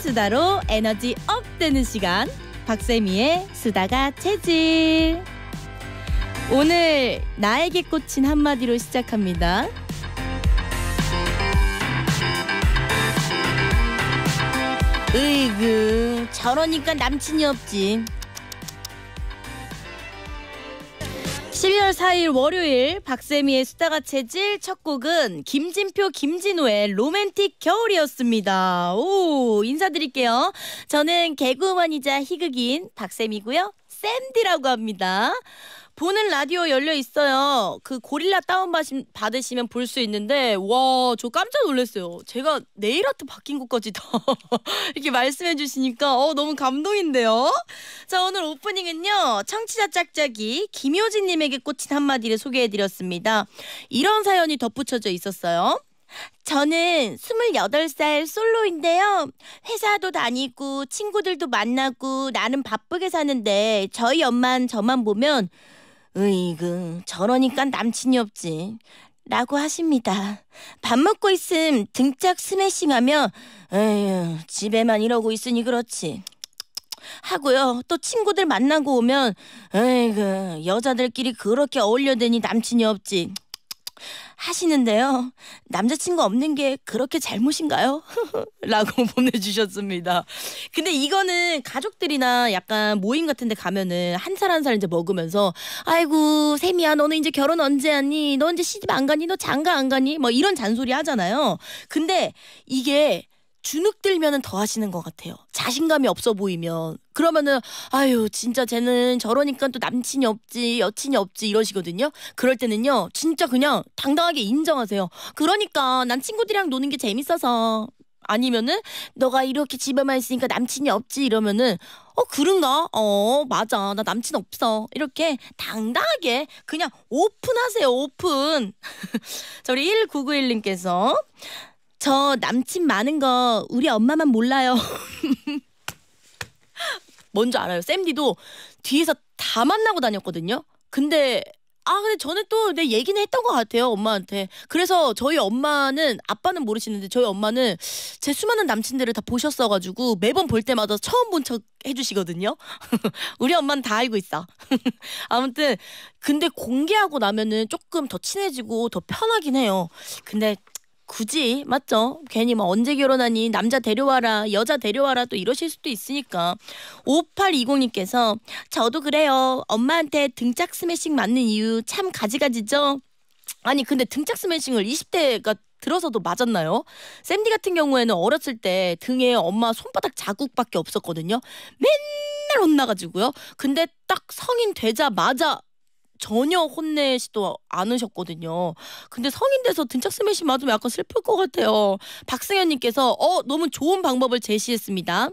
수다로 에너지 업 되는 시간, 박세미의 수다가 체질. 오늘 나에게 꽂힌 한마디로 시작합니다. 으이그, 저러니까 남친이 없지. 12월 4일 월요일 박세미의 수다가 체질 첫 곡은 김진표 김진호의 로맨틱 겨울이었습니다. 오, 인사드릴게요. 저는 개그우먼이자 희극인 박세미고요. 샌디라고 합니다. 보는 라디오 열려 있어요. 그 고릴라 다운 받으시면 볼 수 있는데, 와, 저 깜짝 놀랐어요. 제가 네일 아트 바뀐 것까지 다 이렇게 말씀해 주시니까 너무 감동인데요. 자, 오늘 오프닝은요, 청취자 짝짝이 김효진님에게 꽂힌 한마디를 소개해드렸습니다. 이런 사연이 덧붙여져 있었어요. 저는 28살 솔로인데요. 회사도 다니고 친구들도 만나고 나는 바쁘게 사는데 저희 엄만 저만 보면 으이그, 저러니까 남친이 없지 라고 하십니다. 밥 먹고 있음 등짝 스매싱하며 에휴, 집에만 이러고 있으니 그렇지 하고요. 또 친구들 만나고 오면 에이그, 여자들끼리 그렇게 어울려대니 남친이 없지 하시는데요. 남자친구 없는 게 그렇게 잘못인가요? 라고 보내주셨습니다. 근데 이거는 가족들이나 약간 모임 같은 데 가면은 한 살 한 살 이제 먹으면서 아이고 세미야 너는 이제 결혼 언제 하니? 너 이제 시집 안 가니? 너 장가 안 가니? 뭐 이런 잔소리 하잖아요. 근데 이게 주눅 들면은 더 하시는 것 같아요. 자신감이 없어 보이면. 그러면은 아유 진짜 쟤는 저러니까 또 남친이 없지 여친이 없지 이러시거든요. 그럴 때는요 진짜 그냥 당당하게 인정하세요. 그러니까 난 친구들이랑 노는 게 재밌어서. 아니면은 너가 이렇게 집에만 있으니까 남친이 없지 이러면은 그런가? 맞아 나 남친 없어. 이렇게 당당하게 그냥 오픈하세요. 오픈. 자, 우리 1991님께서 저 남친 많은 거 우리 엄마만 몰라요. 뭔지 알아요. 쌤디도 뒤에서 다 만나고 다녔거든요. 근데 저는 또 내 얘기는 했던 것 같아요. 엄마한테. 그래서 저희 엄마는, 아빠는 모르시는데 저희 엄마는 제 수많은 남친들을 다 보셨어가지고 매번 볼 때마다 처음 본 척 해주시거든요. 우리 엄마는 다 알고 있어. 아무튼 근데 공개하고 나면은 조금 더 친해지고 더 편하긴 해요. 근데 굳이 맞죠? 괜히 뭐 언제 결혼하니 남자 데려와라 여자 데려와라 또 이러실 수도 있으니까. 5820님께서 저도 그래요. 엄마한테 등짝 스매싱 맞는 이유 참 가지가지죠. 아니 근데 등짝 스매싱을 20대가 들어서도 맞았나요? 샌디 같은 경우에는 어렸을 때 등에 엄마 손바닥 자국밖에 없었거든요. 맨날 혼나가지고요. 근데 딱 성인 되자마자 전혀 혼내시도 않으셨거든요. 근데 성인 돼서 등짝 스매싱 맞으면 약간 슬플 것 같아요. 박승현님께서 너무 좋은 방법을 제시했습니다.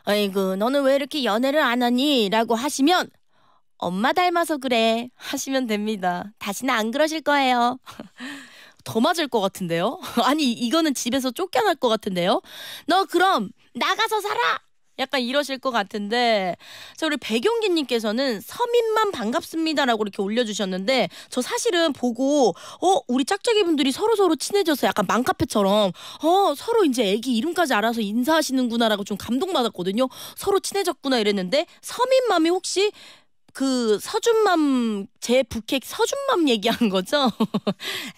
아이고 너는 왜 이렇게 연애를 안 하니? 라고 하시면 엄마 닮아서 그래 하시면 됩니다. 다시는 안 그러실 거예요. 더 맞을 것 같은데요? 아니 이거는 집에서 쫓겨날 것 같은데요? 너 그럼 나가서 살아! 약간 이러실 것 같은데. 자, 우리 백용기님께서는 서민만 반갑습니다라고 이렇게 올려주셨는데 저 사실은 보고 우리 짝짝이분들이 서로서로 친해져서 약간 맘카페처럼 서로 이제 애기 이름까지 알아서 인사하시는구나라고 좀 감동받았거든요. 서로 친해졌구나 이랬는데 서민맘이 혹시 그 서준맘 제 부캐 서준맘 얘기한 거죠?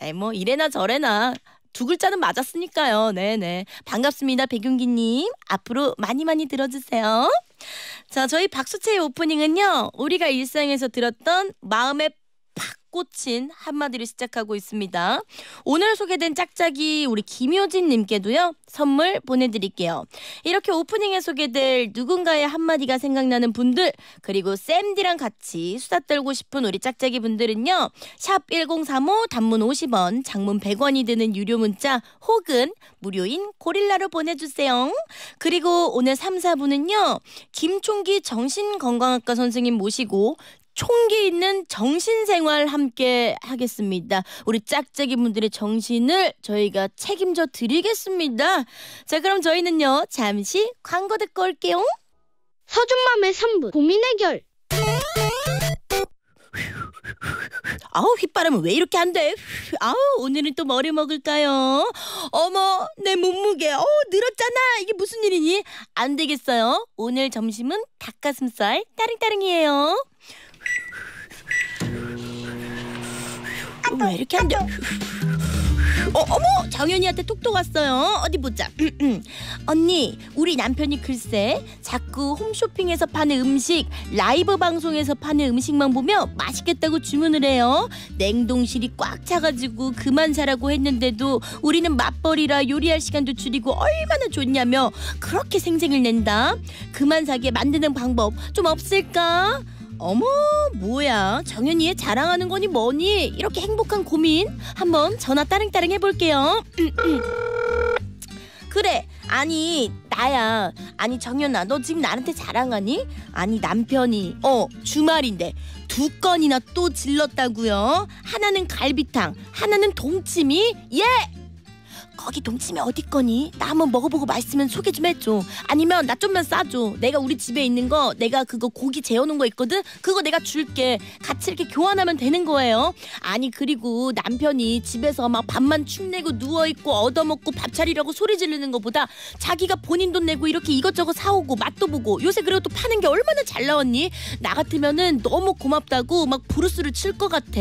에이 뭐 이래나 저래나 두 글자는 맞았으니까요. 네네. 반갑습니다. 백윤기님. 앞으로 많이 많이 들어주세요. 자, 저희 박수채의 오프닝은요. 우리가 일상에서 들었던 마음에 팍 꽂힌 한마디를 시작하고 있습니다. 오늘 소개된 짝짝이 우리 김효진님께도요. 선물 보내드릴게요. 이렇게 오프닝에 소개될 누군가의 한마디가 생각나는 분들 그리고 쌤디랑 같이 수다 떨고 싶은 우리 짝짝이 분들은요. 샵 1035 단문 50원 장문 100원이 드는 유료 문자 혹은 무료인 고릴라로 보내주세요. 그리고 오늘 3, 4부는요. 김총기 정신건강학과 선생님 모시고 총기 있는 정신생활 함께 하겠습니다. 우리 짝짝이 분들의 정신을 저희가 책임져 드리겠습니다. 자, 그럼 저희는요. 잠시 광고 듣고 올게요. 서준맘의 3분 고민 해결. 아우 휘바람은 왜 이렇게 안 돼? 아우 오늘은 또 뭐를 먹을까요? 어머 내 몸무게 늘었잖아. 이게 무슨 일이니? 안 되겠어요. 오늘 점심은 닭가슴살 따릉따릉이에요. 왜 이렇게 안 돼? 어머 정연이한테 톡톡 왔어요. 어디 보자. 언니 우리 남편이 글쎄 자꾸 홈쇼핑에서 파는 음식 라이브 방송에서 파는 음식만 보면 맛있겠다고 주문을 해요. 냉동실이 꽉 차가지고 그만 사라고 했는데도 우리는 맞벌이라 요리할 시간도 줄이고 얼마나 좋냐며 그렇게 생색을 낸다. 그만 사게 만드는 방법 좀 없을까? 어머 뭐야 정연이의 자랑하는 거니 뭐니 이렇게 행복한 고민 한번 전화 따릉따릉 해볼게요. 그래 아니 나야. 아니 정연아 너 지금 나한테 자랑하니? 아니 남편이 주말인데 2건이나 또 질렀다고요. 하나는 갈비탕 하나는 동치미. 예 거기 동치미 어디 거니? 나 한번 먹어보고 맛있으면 소개 좀 해줘. 아니면 나 좀만 싸줘. 내가 우리 집에 있는 거 내가 그거 고기 재워놓은 거 있거든. 그거 내가 줄게. 같이 이렇게 교환하면 되는 거예요. 아니 그리고 남편이 집에서 막 밥만 축내고 누워있고 얻어먹고 밥 차리려고 소리 지르는 거보다 자기가 본인 돈 내고 이렇게 이것저것 사오고 맛도 보고 요새 그리고 또 파는 게 얼마나 잘 나왔니? 나 같으면은 너무 고맙다고 막 부르스를 칠 것 같아.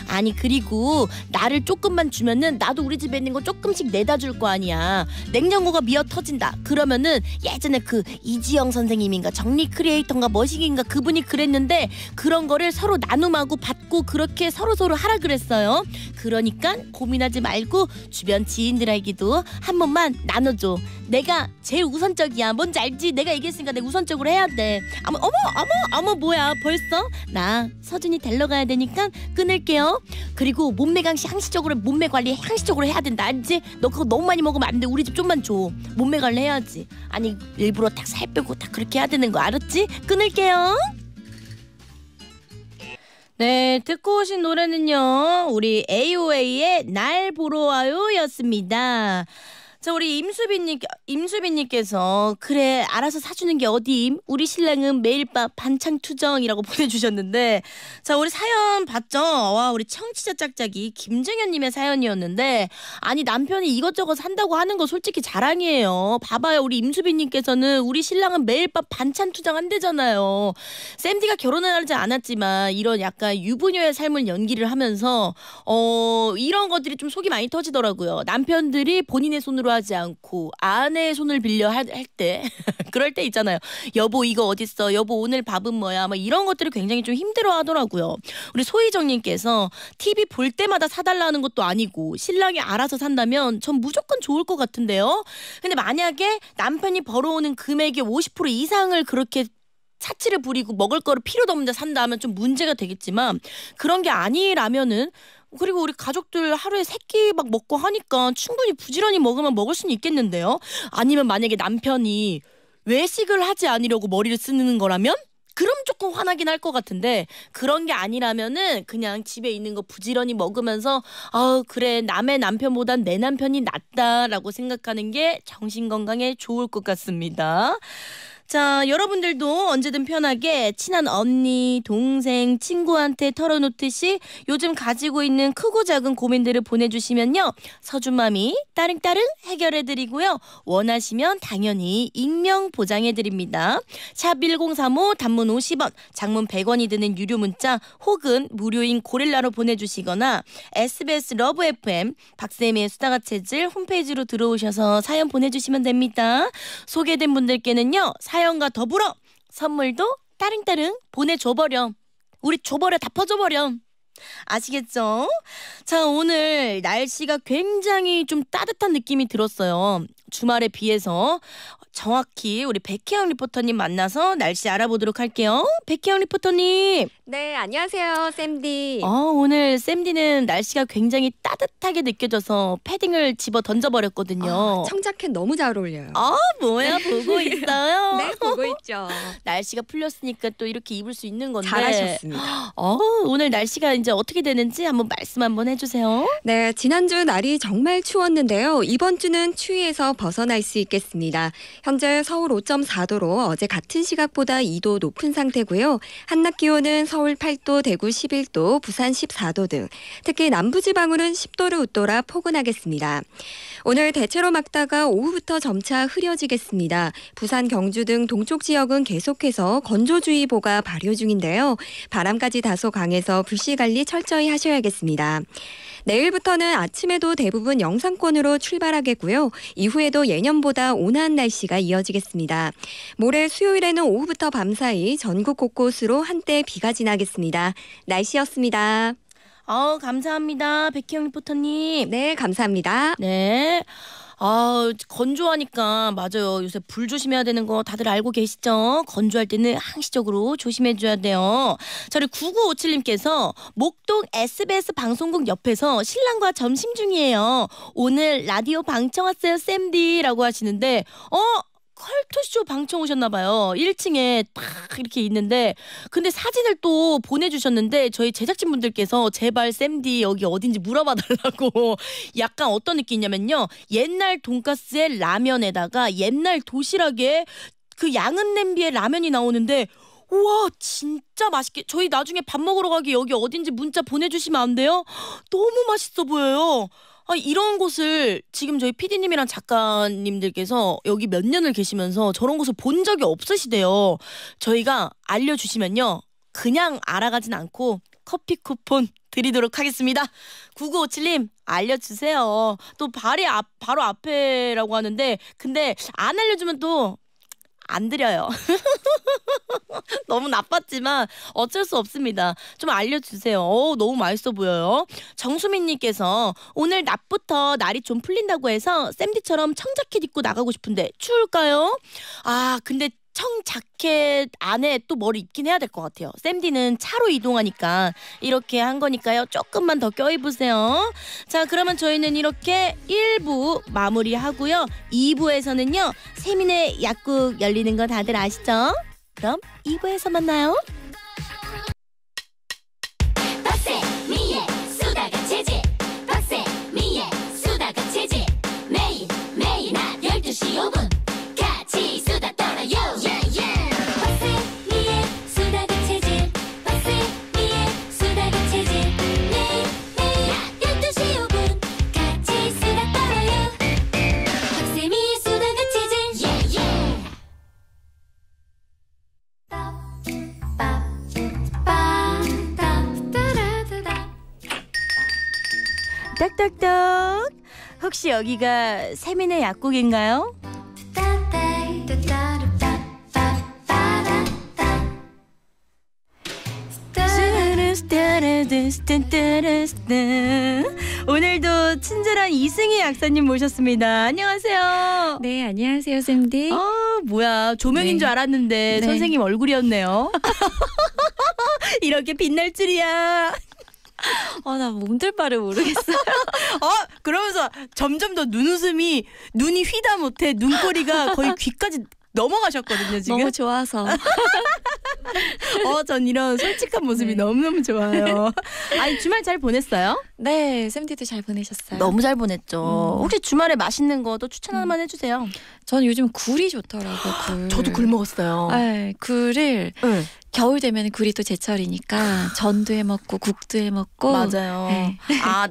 아니 그리고 나를 조금만 주면은 나도 우리 집에 있는 거 조금씩 내다 줄 거 아니야. 냉장고가 미어 터진다 그러면은 예전에 그 이지영 선생님인가 정리 크리에이터인가 머시기인가 그분이 그랬는데 그런 거를 서로 나눔하고 받고 그렇게 서로서로 하라 그랬어요. 그러니까 고민하지 말고 주변 지인들에게도 한 번만 나눠줘. 내가 제일 우선적이야. 뭔지 알지? 내가 얘기했으니까 내가 우선적으로 해야 돼. 어머 뭐야 벌써? 나 서준이 데리러 가야 되니까 끊을게요. 그리고 몸매 강시 항시적으로 몸매 관리 항시적으로 해야 된다 알지? 너 그거 너무 많이 먹으면 안 돼. 우리 집 좀만 줘. 몸매 관리 해야지. 아니 일부러 딱 살 빼고 딱 그렇게 해야 되는 거 알았지? 끊을게요. 네 듣고 오신 노래는요 우리 AOA의 날 보러 와요 였습니다. 자 우리 임수빈님께서 그래 알아서 사주는 게 어디임? 우리 신랑은 매일 밤 반찬 투정이라고 보내주셨는데 자 우리 사연 봤죠? 와 우리 청취자 짝짝이 김정현님의 사연이었는데 아니 남편이 이것저것 산다고 하는 거 솔직히 자랑이에요. 봐봐요 우리 임수빈님께서는 우리 신랑은 매일 밤 반찬 투정 한대잖아요. 쌤디가 결혼을 하지 않았지만 이런 약간 유부녀의 삶을 연기를 하면서 이런 것들이 좀 속이 많이 터지더라고요. 남편들이 본인의 손으로 하지 않고 아내의 손을 빌려 할 때 그럴 때 있잖아요. 여보 이거 어딨어? 여보 오늘 밥은 뭐야? 막 이런 것들을 굉장히 좀 힘들어 하더라고요. 우리 소희정님께서 TV 볼 때마다 사달라는 것도 아니고 신랑이 알아서 산다면 전 무조건 좋을 것 같은데요. 근데 만약에 남편이 벌어오는 금액의 50% 이상을 그렇게 차치를 부리고 먹을 거를 필요도 없는데 산다 하면 좀 문제가 되겠지만 그런 게 아니라면은 그리고 우리 가족들 하루에 3끼 막 먹고 하니까 충분히 부지런히 먹으면 먹을 수는 있겠는데요. 아니면 만약에 남편이 외식을 하지 않으려고 머리를 쓰는 거라면 그럼 조금 화나긴 할 것 같은데 그런 게 아니라면은 그냥 집에 있는 거 부지런히 먹으면서 그래 남의 남편보단 내 남편이 낫다라고 생각하는 게 정신건강에 좋을 것 같습니다. 자 여러분들도 언제든 편하게 친한 언니, 동생, 친구한테 털어놓듯이 요즘 가지고 있는 크고 작은 고민들을 보내주시면요 서준맘이 따릉따릉 해결해드리고요 원하시면 당연히 익명 보장해드립니다. 샵 1035 단문 50원 장문 100원이 드는 유료 문자 혹은 무료인 고릴라로 보내주시거나 SBS 러브 FM 박세미의 수다가 체질 홈페이지로 들어오셔서 사연 보내주시면 됩니다. 소개된 분들께는요 사연과 더불어 선물도 따릉따릉 보내줘버렴. 우리 줘버려 다 퍼줘버렴. 아시겠죠? 자 오늘 날씨가 굉장히 좀 따뜻한 느낌이 들었어요. 주말에 비해서 정확히 우리 백혜영 리포터님 만나서 날씨 알아보도록 할게요. 백혜영 리포터님. 네, 안녕하세요, 쌤디. 오늘 쌤디는 날씨가 굉장히 따뜻하게 느껴져서 패딩을 집어 던져버렸거든요. 청자켓 너무 잘 어울려요. 뭐야 보고 있어요? 네, 보고 있죠. 날씨가 풀렸으니까 또 이렇게 입을 수 있는 건데. 잘하셨습니다. 오늘 날씨가 이제 어떻게 되는지 한번 말씀 한번 해주세요. 네, 지난주 날이 정말 추웠는데요. 이번 주는 추위에서 벗어날 수 있겠습니다. 현재 서울 5.4도로 어제 같은 시각보다 2도 높은 상태고요. 한낮 기온은 서울 8도, 대구 11도, 부산 14도 등 특히 남부지방으로는 10도를 웃돌아 포근하겠습니다. 오늘 대체로 맑다가 오후부터 점차 흐려지겠습니다. 부산, 경주 등 동쪽 지역은 계속해서 건조주의보가 발효 중인데요. 바람까지 다소 강해서 불씨관리 철저히 하셔야겠습니다. 내일부터는 아침에도 대부분 영상권으로 출발하겠고요. 이후에도 예년보다 온화한 날씨가 이어지겠습니다. 모레 수요일에는 오후부터 밤사이 전국 곳곳으로 한때 비가 지나겠습니다. 날씨였습니다. 감사합니다. 백희영 리포터님. 네, 감사합니다. 네. 건조하니까 맞아요. 요새 불 조심해야 되는 거 다들 알고 계시죠? 건조할 때는 항시적으로 조심해줘야 돼요. 저를 9957님께서 목동 SBS 방송국 옆에서 신랑과 점심 중이에요. 오늘 라디오 방청 왔어요, 쌤디라고 하시는데 컬투쇼 방청 오셨나봐요. 1층에 딱 이렇게 있는데 근데 사진을 또 보내주셨는데 저희 제작진분들께서 제발 쌤디 여기 어딘지 물어봐달라고 약간 어떤 느낌이냐면요. 옛날 돈가스에 라면에다가 옛날 도시락에 그 양은 냄비에 라면이 나오는데 우와 진짜 맛있게 저희 나중에 밥 먹으러 가기 여기 어딘지 문자 보내주시면 안 돼요? 너무 맛있어 보여요. 이런 곳을 지금 저희 PD님이랑 작가님들께서 여기 몇 년을 계시면서 저런 곳을 본 적이 없으시대요. 저희가 알려주시면요. 그냥 알아가진 않고 커피 쿠폰 드리도록 하겠습니다. 9957님 알려주세요. 또 바로 앞에라고 하는데 근데 안 알려주면 또 안 드려요. 너무 나빴지만 어쩔 수 없습니다. 좀 알려주세요. 너무 맛있어 보여요. 정수민님께서 오늘 낮부터 날이 좀 풀린다고 해서 쌤디처럼 청자켓 입고 나가고 싶은데 추울까요? 근데 청자켓 안에 또 머리 입긴 해야 될 것 같아요. 쌤디는 차로 이동하니까 이렇게 한 거니까요. 조금만 더 껴입으세요. 자, 그러면 저희는 이렇게 1부 마무리하고요. 2부에서는요. 세민의 약국 열리는 거 다들 아시죠? 그럼 2부에서 만나요. 박세 미의 수다가 체질 박세 미의 수다가 체질 매일 낮 12시 5분 같이 수다 떨어요. 박세 미의 수다가 체질 박세 미의 수다가 체질 매일 낮 12시 5분 같이 수다 떨어요. 박세 미의 수다가 체질 딱딱딱. 혹시 여기가 세민의 약국인가요? 오늘도 친절한 이승희 약사님 모셨습니다. 안녕하세요. 네, 안녕하세요, 쌤디. 뭐야 조명인 네. 줄 알았는데 네. 선생님 얼굴이었네요. 이렇게 빛날 줄이야. 나 몸둘 바를 모르겠어요. 그러면서 점점 더 눈웃음이 눈이 휘다 못해 눈꼬리가 거의 귀까지 넘어가셨거든요 지금. 너무 좋아서. 전 이런 솔직한 모습이 네. 너무너무 좋아요. 아니 주말 잘 보냈어요? 네, 쌤디도 잘 보내셨어요. 너무 잘 보냈죠. 혹시 주말에 맛있는 거 또 추천 하나만 해주세요. 전 요즘 굴이 좋더라고요. 굴. 저도 굴 먹었어요. 네, 굴을 네. 겨울 되면 굴이 또 제철이니까 전도 해 먹고 국도 해 먹고. 맞아요. 네.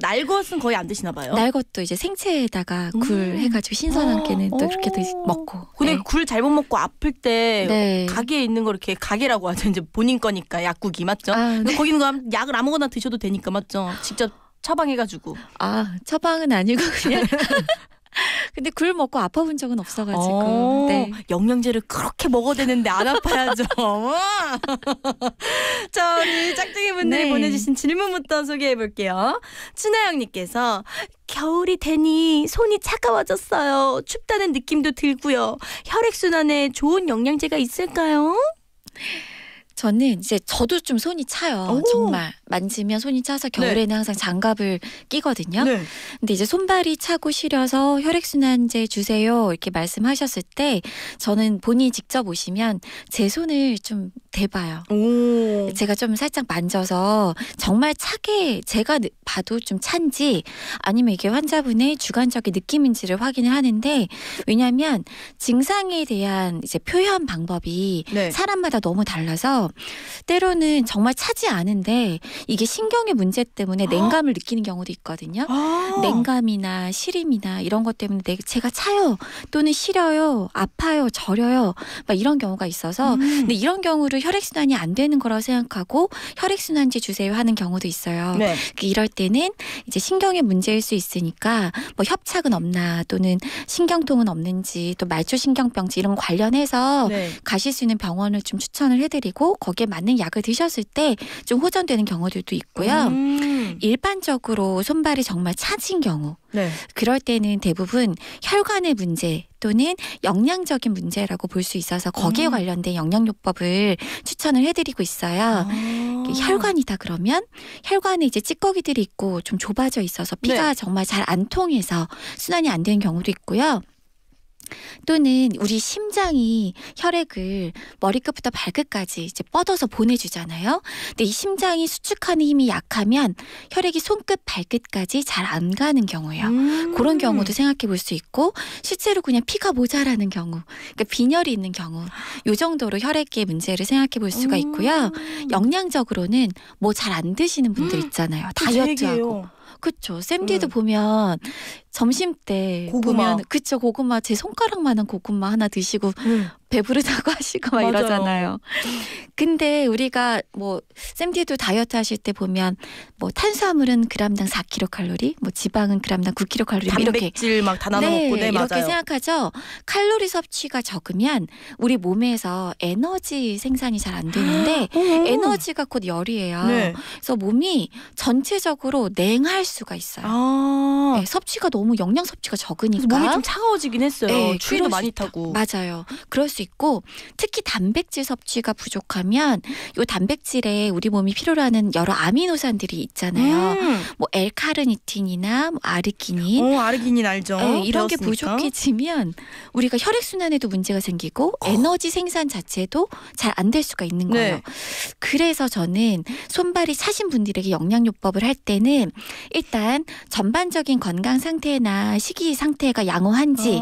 날 것은 거의 안 드시나 봐요. 날 것도 이제 생채에다가 굴 해가지고 신선한 게는 또 그렇게 먹고. 근데 네. 굴 잘못 먹고 아플 때 네. 가게에 있는 거 이렇게 가게라고 하죠. 이제 본인 거니까 약국이 맞죠? 네. 거기는 그럼 약을 아무거나 드셔도 되니까 맞죠? 직접 처방해가지고. 처방은 아니고 그냥. 근데 굴 먹고 아파본 적은 없어가지고. 네. 영양제를 그렇게 먹어야 되는데 안 아파야죠. 자, 우리 짝짝이 분들이 네. 보내주신 질문부터 소개해볼게요. 춘하영님께서 겨울이 되니 손이 차가워졌어요. 춥다는 느낌도 들고요. 혈액순환에 좋은 영양제가 있을까요? 저는 이제 저도 좀 손이 차요. 오. 정말 만지면 손이 차서 겨울에는 항상 장갑을 끼거든요. 네. 근데 이제 손발이 차고 시려서 혈액순환제 주세요 이렇게 말씀하셨을 때 저는 본인이 직접 오시면 제 손을 좀 대봐요. 오. 제가 좀 살짝 만져서 정말 차게 제가 봐도 좀 찬지 아니면 이게 환자분의 주관적인 느낌인지를 확인을 하는데 왜냐하면 증상에 대한 이제 표현 방법이 네. 사람마다 너무 달라서 때로는 정말 차지 않은데 이게 신경의 문제 때문에 냉감을 느끼는 경우도 있거든요. 냉감이나 시림이나 이런 것 때문에 제가 차요 또는 시려요 아파요 저려요 막 이런 경우가 있어서 근데 이런 경우를 혈액순환이 안 되는 거라고 생각하고 혈액순환제 주세요 하는 경우도 있어요. 네. 이럴 때는 이제 신경의 문제일 수 있으니까 뭐 협착은 없나 또는 신경통은 없는지 또 말초신경병증 이런 거 관련해서 네. 가실 수 있는 병원을 좀 추천을 해드리고 거기에 맞는 약을 드셨을 때 좀 호전되는 경우들도 있고요. 일반적으로 손발이 정말 차진 경우 네. 그럴 때는 대부분 혈관의 문제 또는 영양적인 문제라고 볼 수 있어서 거기에 관련된 영양요법을 추천을 해드리고 있어요. 혈관이다 그러면 혈관에 이제 찌꺼기들이 있고 좀 좁아져 있어서 피가 네. 정말 잘 안 통해서 순환이 안 되는 경우도 있고요. 또는 우리 심장이 혈액을 머리끝부터 발끝까지 이제 뻗어서 보내주잖아요. 근데 이 심장이 수축하는 힘이 약하면 혈액이 손끝 발끝까지 잘 안 가는 경우예요. 그런 경우도 생각해 볼 수 있고 실제로 그냥 피가 모자라는 경우 그러니까 빈혈이 있는 경우 이 정도로 혈액의 문제를 생각해 볼 수가 있고요. 영양적으로는 뭐 잘 안 드시는 분들 있잖아요. 다이어트하고. 그쵸. 쌤디도 보면 점심 때 고구마. 보면 그쵸 고구마 제 손가락만한 고구마 하나 드시고 배부르다고 하시고 막 맞아요. 이러잖아요. 근데 우리가 뭐 쌤디도 다이어트 하실 때 보면 뭐 탄수화물은 그람당 4kcal, 뭐 지방은 그람당 9kcal 이렇게 단백질 막 다 나눠 먹고 네, 이렇게 맞아요. 생각하죠. 칼로리 섭취가 적으면 우리 몸에서 에너지 생산이 잘 안 되는데 에너지가 곧 열이에요. 네. 그래서 몸이 전체적으로 냉할 수가 있어요. 아. 네, 섭취가 너무 영양 섭취가 적으니까 그래서 몸이 좀 차가워지긴 했어요. 네, 추위도 그럴 많이 수 있다. 타고. 맞아요. 그럴 수 있고 특히 단백질 섭취가 부족하면 이 단백질에 우리 몸이 필요로 하는 여러 아미노산들이 있잖아요. 뭐 L카르니틴이나 뭐 아르기닌 아르기닌 알죠. 네, 이런 게 배웠으니까. 부족해지면 우리가 혈액순환에도 문제가 생기고 에너지 생산 자체도 잘 안 될 수가 있는 거예요. 네. 그래서 저는 손발이 차신 분들에게 영양요법을 할 때는 일단 전반적인 건강 상태나 식이 상태가 양호한지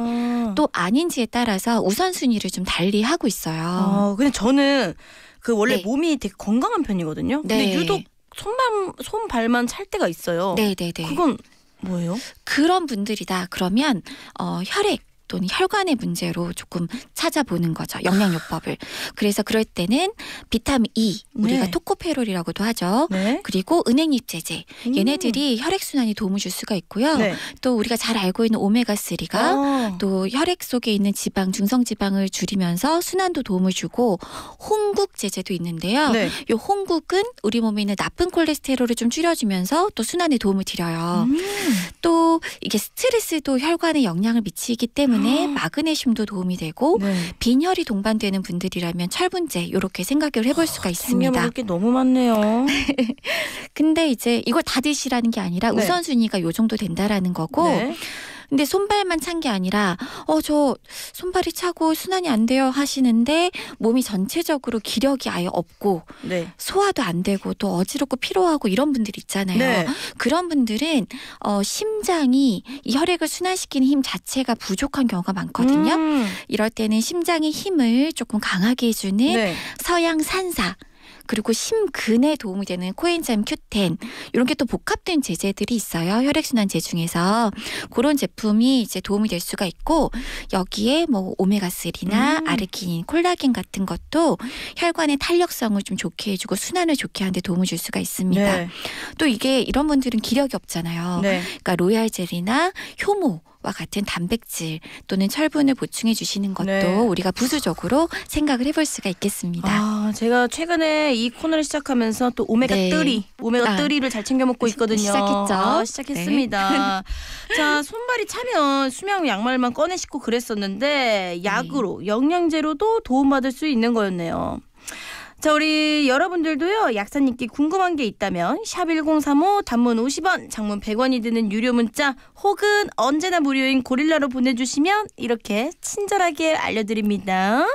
또 아닌지에 따라서 우선순위를 좀 달리 하고 있어요. 근데 저는 그 원래 네. 몸이 되게 건강한 편이거든요. 근데 네. 유독 손발만 찰 때가 있어요. 네네네. 그건 뭐예요? 그런 분들이다. 그러면 혈액 또는 혈관의 문제로 조금 찾아보는 거죠. 영양요법을. 그래서 그럴 때는 비타민 E, 우리가 네. 토코페롤이라고도 하죠. 네. 그리고 은행잎제제. 얘네들이 혈액순환에 도움을 줄 수가 있고요. 네. 또 우리가 잘 알고 있는 오메가3가 또 혈액 속에 있는 지방, 중성지방을 줄이면서 순환도 도움을 주고 홍국제제도 있는데요. 네. 이 홍국은 우리 몸에 있는 나쁜 콜레스테롤을 좀 줄여주면서 또 순환에 도움을 드려요. 또 이게 스트레스도 혈관에 영향을 미치기 때문에 마그네슘도 도움이 되고 네. 빈혈이 동반되는 분들이라면 철분제 이렇게 생각을 해볼 수가 챙겨 있습니다. 먹을 게 너무 많네요. 근데 이제 이걸 다 드시라는 게 아니라 네. 우선순위가 요 정도 된다라는 거고 네. 근데 손발만 찬 게 아니라 저 손발이 차고 순환이 안 돼요 하시는데 몸이 전체적으로 기력이 아예 없고 네. 소화도 안 되고 또 어지럽고 피로하고 이런 분들 있잖아요. 네. 그런 분들은 심장이 이 혈액을 순환시키는 힘 자체가 부족한 경우가 많거든요. 이럴 때는 심장의 힘을 조금 강하게 해주는 네. 서양산사 그리고 심근에 도움이 되는 코엔자임 Q10 이런 게 또 복합된 제제들이 있어요. 혈액순환제 중에서 그런 제품이 이제 도움이 될 수가 있고 여기에 뭐 오메가3나 아르기닌, 콜라겐 같은 것도 혈관의 탄력성을 좀 좋게 해주고 순환을 좋게 하는 데 도움을 줄 수가 있습니다. 네. 또 이게 이런 분들은 기력이 없잖아요. 네. 그러니까 로얄젤이나 효모 와 같은 단백질 또는 철분을 보충해 주시는 것도 네. 우리가 부수적으로 생각을 해볼 수가 있겠습니다. 제가 최근에 이 코너를 시작하면서 또 오메가3, 오메가3를 잘 챙겨 먹고 있거든요. 시작했죠? 시작했습니다. 자, 손발이 차면 수면 양말만 꺼내 신고 그랬었는데 약으로, 영양제로도 도움받을 수 있는 거였네요. 자, 우리 여러분들도요. 약사님께 궁금한 게 있다면 샵1035 단문 50원, 장문 100원이 드는 유료 문자 혹은 언제나 무료인 고릴라로 보내주시면 이렇게 친절하게 알려드립니다.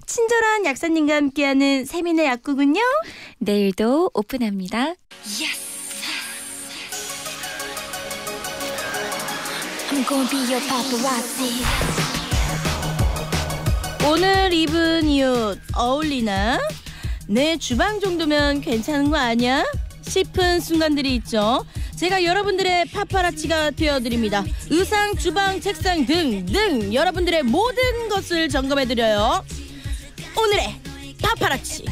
친절한 약사님과 함께하는 세민의 약국은요. 내일도 오픈합니다. I'm gonna be your paparazzi. 오늘 입은 이 옷 어울리나? 내 주방 정도면 괜찮은 거 아니야? 싶은 순간들이 있죠. 제가 여러분들의 파파라치가 되어드립니다. 의상, 주방, 책상 등등 여러분들의 모든 것을 점검해드려요. 오늘의 파파라치.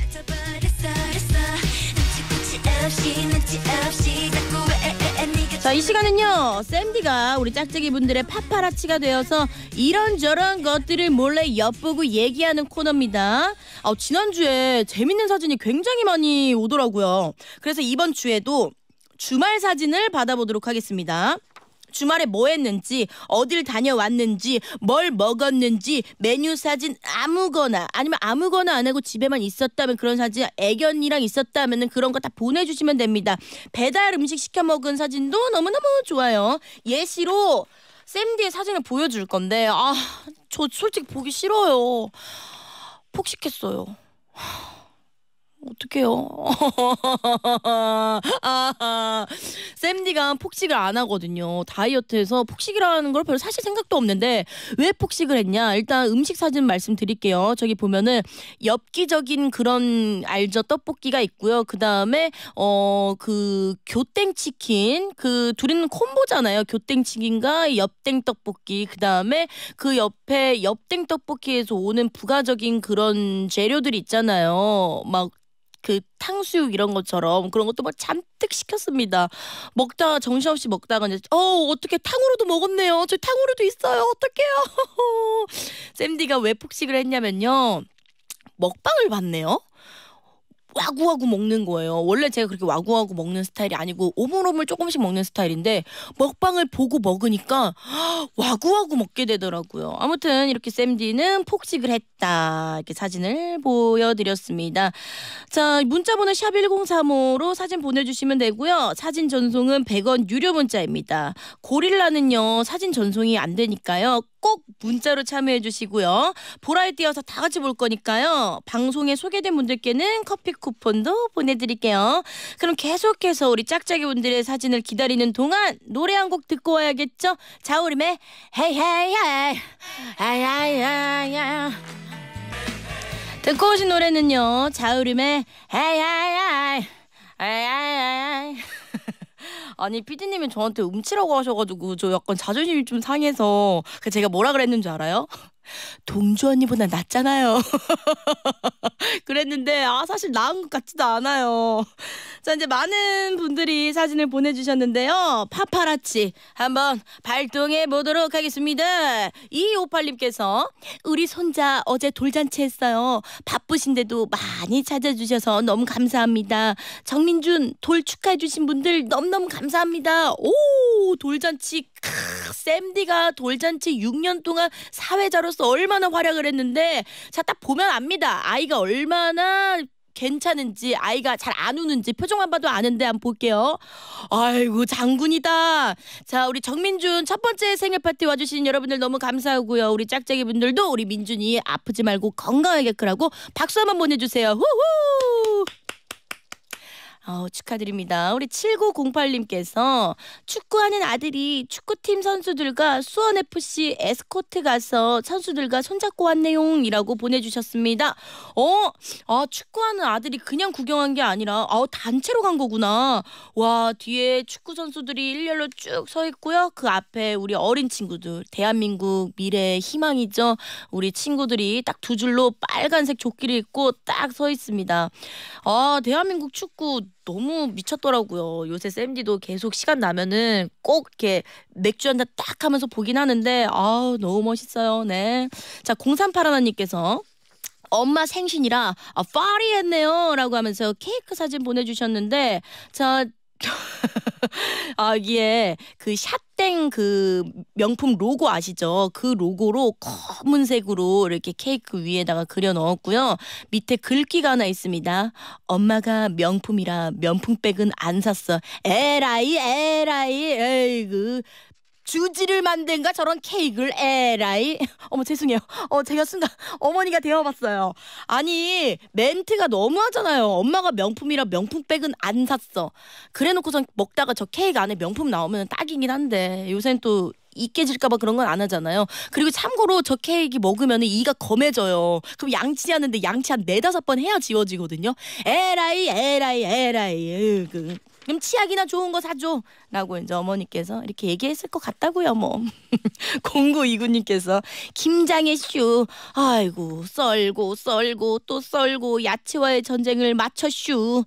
자, 이 시간은요 샌디가 우리 짝짝이 분들의 파파라치가 되어서 이런저런 것들을 몰래 엿보고 얘기하는 코너입니다. 지난주에 재밌는 사진이 굉장히 많이 오더라고요. 그래서 이번 주에도 주말 사진을 받아보도록 하겠습니다. 주말에 뭐 했는지, 어딜 다녀왔는지, 뭘 먹었는지, 메뉴 사진 아무거나, 아니면 아무거나 안 하고 집에만 있었다면 그런 사진, 애견이랑 있었다면 그런 거 다 보내주시면 됩니다. 배달 음식 시켜 먹은 사진도 너무너무 좋아요. 예시로 샘디의 사진을 보여줄 건데 저 솔직히 보기 싫어요. 폭식했어요. 어떡해요. 샘디가 폭식을 안 하거든요. 다이어트해서 폭식이라는 걸 별로 사실 생각도 없는데 왜 폭식을 했냐. 일단 음식 사진 말씀드릴게요. 저기 보면은 엽기적인 그런 알죠, 떡볶이가 있고요. 그 다음에 그 교땡치킨, 그 둘이는 콤보잖아요. 교땡치킨과 엽땡 떡볶이. 그 다음에 그 옆에 엽땡 떡볶이에서 오는 부가적인 그런 재료들 있잖아요. 막 그 탕수육 이런 것처럼 그런 것도 막 잔뜩 시켰습니다. 먹다가 정신없이 먹다가 이제 어떻게 탕후루도 먹었네요. 저 탕후루도 있어요. 어떡해요. 샘디가 왜 폭식을 했냐면요. 먹방을 봤네요. 와구와구 먹는 거예요. 원래 제가 그렇게 와구와구 먹는 스타일이 아니고 오물오물 조금씩 먹는 스타일인데 먹방을 보고 먹으니까 와구와구 먹게 되더라고요. 아무튼 이렇게 샘디는 폭식을 했다. 이렇게 사진을 보여드렸습니다. 자, 문자번호 샵1035로 사진 보내주시면 되고요. 사진 전송은 100원 유료 문자입니다. 고릴라는요. 사진 전송이 안 되니까요. 꼭 문자로 참여해 주시고요. 보라에 띄어서 다 같이 볼 거니까요. 방송에 소개된 분들께는 커피 쿠폰도 보내드릴게요. 그럼 계속해서 우리 짝짝이 분들의 사진을 기다리는 동안 노래 한 곡 듣고 와야겠죠? 자우림의 헤이 헤이 헤이 헤이 헤이 헤이. 듣고 오신 노래는요. 자우림의 헤이 헤이 헤이 헤이. 아니 피디님이 저한테 음치라고 하셔가지고 저 약간 자존심이 좀 상해서 제가 뭐라 그랬는 줄 알아요? 동주 언니보다 낫잖아요. 그랬는데 사실 나은 것 같지도 않아요. 자, 이제 많은 분들이 사진을 보내주셨는데요. 파파라치 한번 발동해 보도록 하겠습니다. 2258님께서 우리 손자 어제 돌잔치 했어요. 바쁘신데도 많이 찾아주셔서 너무 감사합니다. 정민준 돌 축하해 주신 분들 너무너무 감사합니다. 오, 돌잔치. 샘디가 돌잔치 6년 동안 사회자로서 얼마나 활약을 했는데 자, 딱 보면 압니다. 아이가 얼마나 괜찮은지, 아이가 잘 안 우는지 표정만 봐도 아는데 한번 볼게요. 아이고 장군이다. 자, 우리 정민준 첫 번째 생일 파티 와주신 여러분들 너무 감사하고요. 우리 짝짝이 분들도 우리 민준이 아프지 말고 건강하게 크라고 박수 한번 보내주세요. 후후. 축하드립니다. 우리 7908님께서 축구하는 아들이 축구팀 선수들과 수원FC 에스코트 가서 선수들과 손잡고 왔네요 이라고 보내주셨습니다. 축구하는 아들이 그냥 구경한 게 아니라 단체로 간 거구나. 와, 뒤에 축구 선수들이 일렬로 쭉 서 있고요. 그 앞에 우리 어린 친구들, 대한민국 미래의 희망이죠. 우리 친구들이 딱 두 줄로 빨간색 조끼를 입고 딱 서 있습니다. 대한민국 축구 너무 미쳤더라고요. 요새 샘디도 계속 시간 나면은 꼭 이렇게 맥주 한잔 딱 하면서 보긴 하는데 너무 멋있어요. 네. 자, 0381님께서 엄마 생신이라 파리했네요 라고 하면서 케이크 사진 보내주셨는데 자, 아, 이게 그 샷땡 그 명품 로고 아시죠? 그 로고로 검은색으로 이렇게 케이크 위에다가 그려 넣었고요. 밑에 글귀가 하나 있습니다. 엄마가 명품이라 명품백은 안 샀어. 에라이 에이그 주지를 만든가 저런 케이크를 에라이. 어머 죄송해요. 제가 순간 어머니가 되어봤어요. 아니 멘트가 너무하잖아요. 엄마가 명품이라 명품백은 안 샀어. 그래놓고선 먹다가 저 케이크 안에 명품 나오면 딱이긴 한데 요새는 또 이 깨질까봐 그런 건 안 하잖아요. 그리고 참고로 저 케이크 먹으면 이가 검해져요. 그럼 양치하는데 양치 한 4-5번 해야 지워지거든요. 에라이 그럼 치약이나 좋은 거 사줘 라고 이제 어머니께서 이렇게 얘기했을 것 같다고요. 뭐 0929님께서 김장의 슈 아이고 썰고 또 썰고 야채와의 전쟁을 마쳤슈.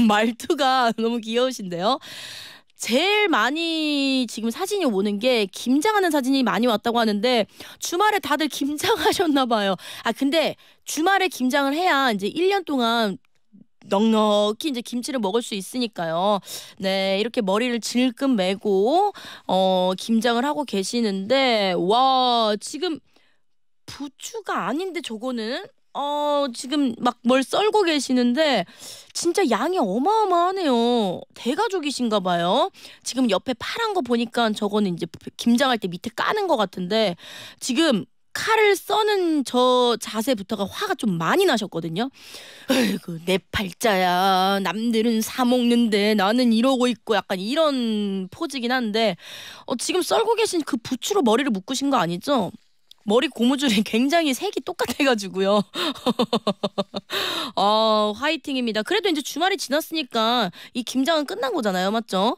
말투가 너무 귀여우신데요. 제일 많이 지금 사진이 오는 게 김장하는 사진이 많이 왔다고 하는데 주말에 다들 김장하셨나 봐요. 아 근데 주말에 김장을 해야 이제 1년 동안 넉넉히 이제 김치를 먹을 수 있으니까요. 네, 이렇게 머리를 질끈 매고 김장을 하고 계시는데 와, 지금 부추가 아닌데 저거는 지금 막 뭘 썰고 계시는데 진짜 양이 어마어마하네요. 대가족이신가 봐요. 지금 옆에 파란 거 보니까 저거는 이제 김장할 때 밑에 까는 거 같은데 지금 칼을 써는 저 자세부터가 화가 좀 많이 나셨거든요. 아이고 내 팔자야. 남들은 사 먹는데 나는 이러고 있고 약간 이런 포즈긴 한데 지금 썰고 계신 그 부추로 머리를 묶으신 거 아니죠? 머리 고무줄이 굉장히 색이 똑같아가지고요. 화이팅입니다. 그래도 이제 주말이 지났으니까 이 김장은 끝난 거잖아요. 맞죠?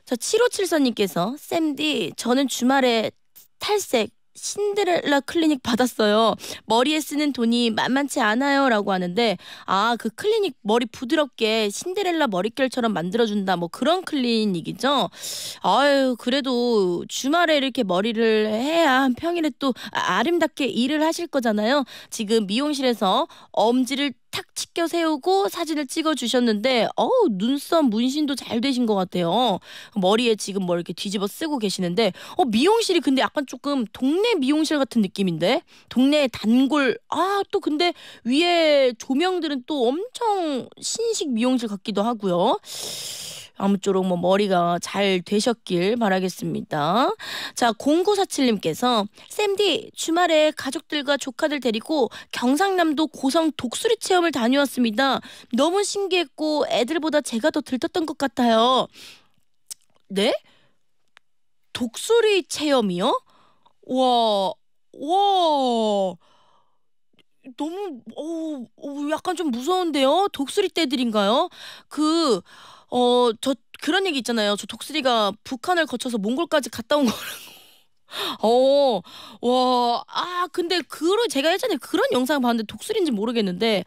자, 7574님께서 쌤디 저는 주말에 탈색 신데렐라 클리닉 받았어요. 머리에 쓰는 돈이 만만치 않아요 라고 하는데 그 클리닉 머리 부드럽게 신데렐라 머릿결처럼 만들어준다 뭐 그런 클리닉이죠. 아유 그래도 주말에 이렇게 머리를 해야 평일에 또 아름답게 일을 하실 거잖아요. 지금 미용실에서 엄지를 탁 치켜 세우고 사진을 찍어 주셨는데 눈썹 문신도 잘 되신 것 같아요. 머리에 지금 뭐 이렇게 뒤집어 쓰고 계시는데 미용실이 근데 약간 조금 동네 미용실 같은 느낌인데 동네 단골 또 근데 위에 조명들은 또 엄청 신식 미용실 같기도 하고요. 아무쪼록 뭐 머리가 잘 되셨길 바라겠습니다. 자, 0947님께서 쌤디 주말에 가족들과 조카들 데리고 경상남도 고성 독수리 체험을 다녀왔습니다. 너무 신기했고 애들보다 제가 더 들떴던 것 같아요. 네? 독수리 체험이요? 와 너무 약간 좀 무서운데요? 독수리 떼들인가요? 저 그런 얘기 있잖아요. 저 독수리가 북한을 거쳐서 몽골까지 갔다 온 거라고. 근데 제가 예전에 그런 영상을 봤는데 독수리인지 모르겠는데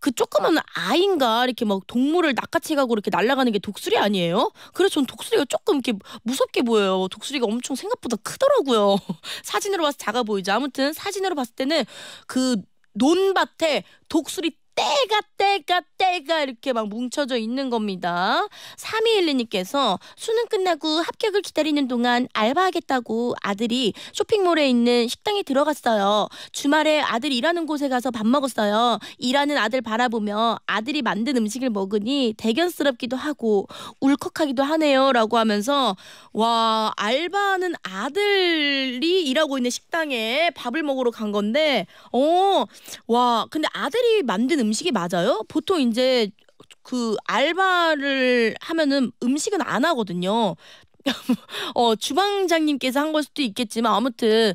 그 조그만 아이인가 이렇게 막 동물을 낚아채가고 이렇게 날아가는 게 독수리 아니에요? 그래서 전 독수리가 조금 이렇게 무섭게 보여요. 독수리가 엄청 생각보다 크더라고요. 사진으로 봐서 작아 보이죠. 아무튼 사진으로 봤을 때는 그 논밭에 독수리 떼가 이렇게 막 뭉쳐져 있는 겁니다. 3212님께서 수능 끝나고 합격을 기다리는 동안 알바하겠다고 아들이 쇼핑몰에 있는 식당에 들어갔어요. 주말에 아들 일하는 곳에 가서 밥 먹었어요. 일하는 아들 바라보며 아들이 만든 음식을 먹으니 대견스럽기도 하고 울컥하기도 하네요 라고 하면서 와 알바하는 아들이 일하고 있는 식당에 밥을 먹으러 간 건데 근데 아들이 만든 음식이 맞아요? 보통 이제 그 알바를 하면은 음식은 안 하거든요. 주방장님께서 한 걸 수도 있겠지만 아무튼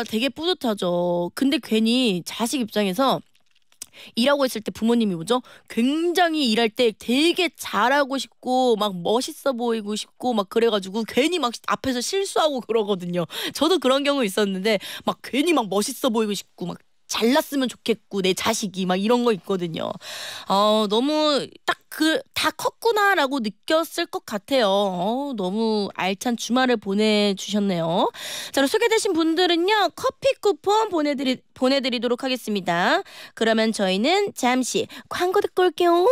되게 뿌듯하죠. 근데 괜히 자식 입장에서 일하고 있을 때 부모님이 뭐죠? 굉장히 일할 때 되게 잘하고 싶고 막 멋있어 보이고 싶고 막 그래가지고 괜히 막 앞에서 실수하고 그러거든요. 저도 그런 경우 있었는데 막 괜히 막 멋있어 보이고 싶고 막 잘났으면 좋겠고 내 자식이 막 이런 거 있거든요. 너무 딱 다 컸구나라고 느꼈을 것 같아요. 너무 알찬 주말을 보내주셨네요. 자, 소개되신 분들은요 커피 쿠폰 보내드리도록 하겠습니다. 그러면 저희는 잠시 광고 듣고 올게요.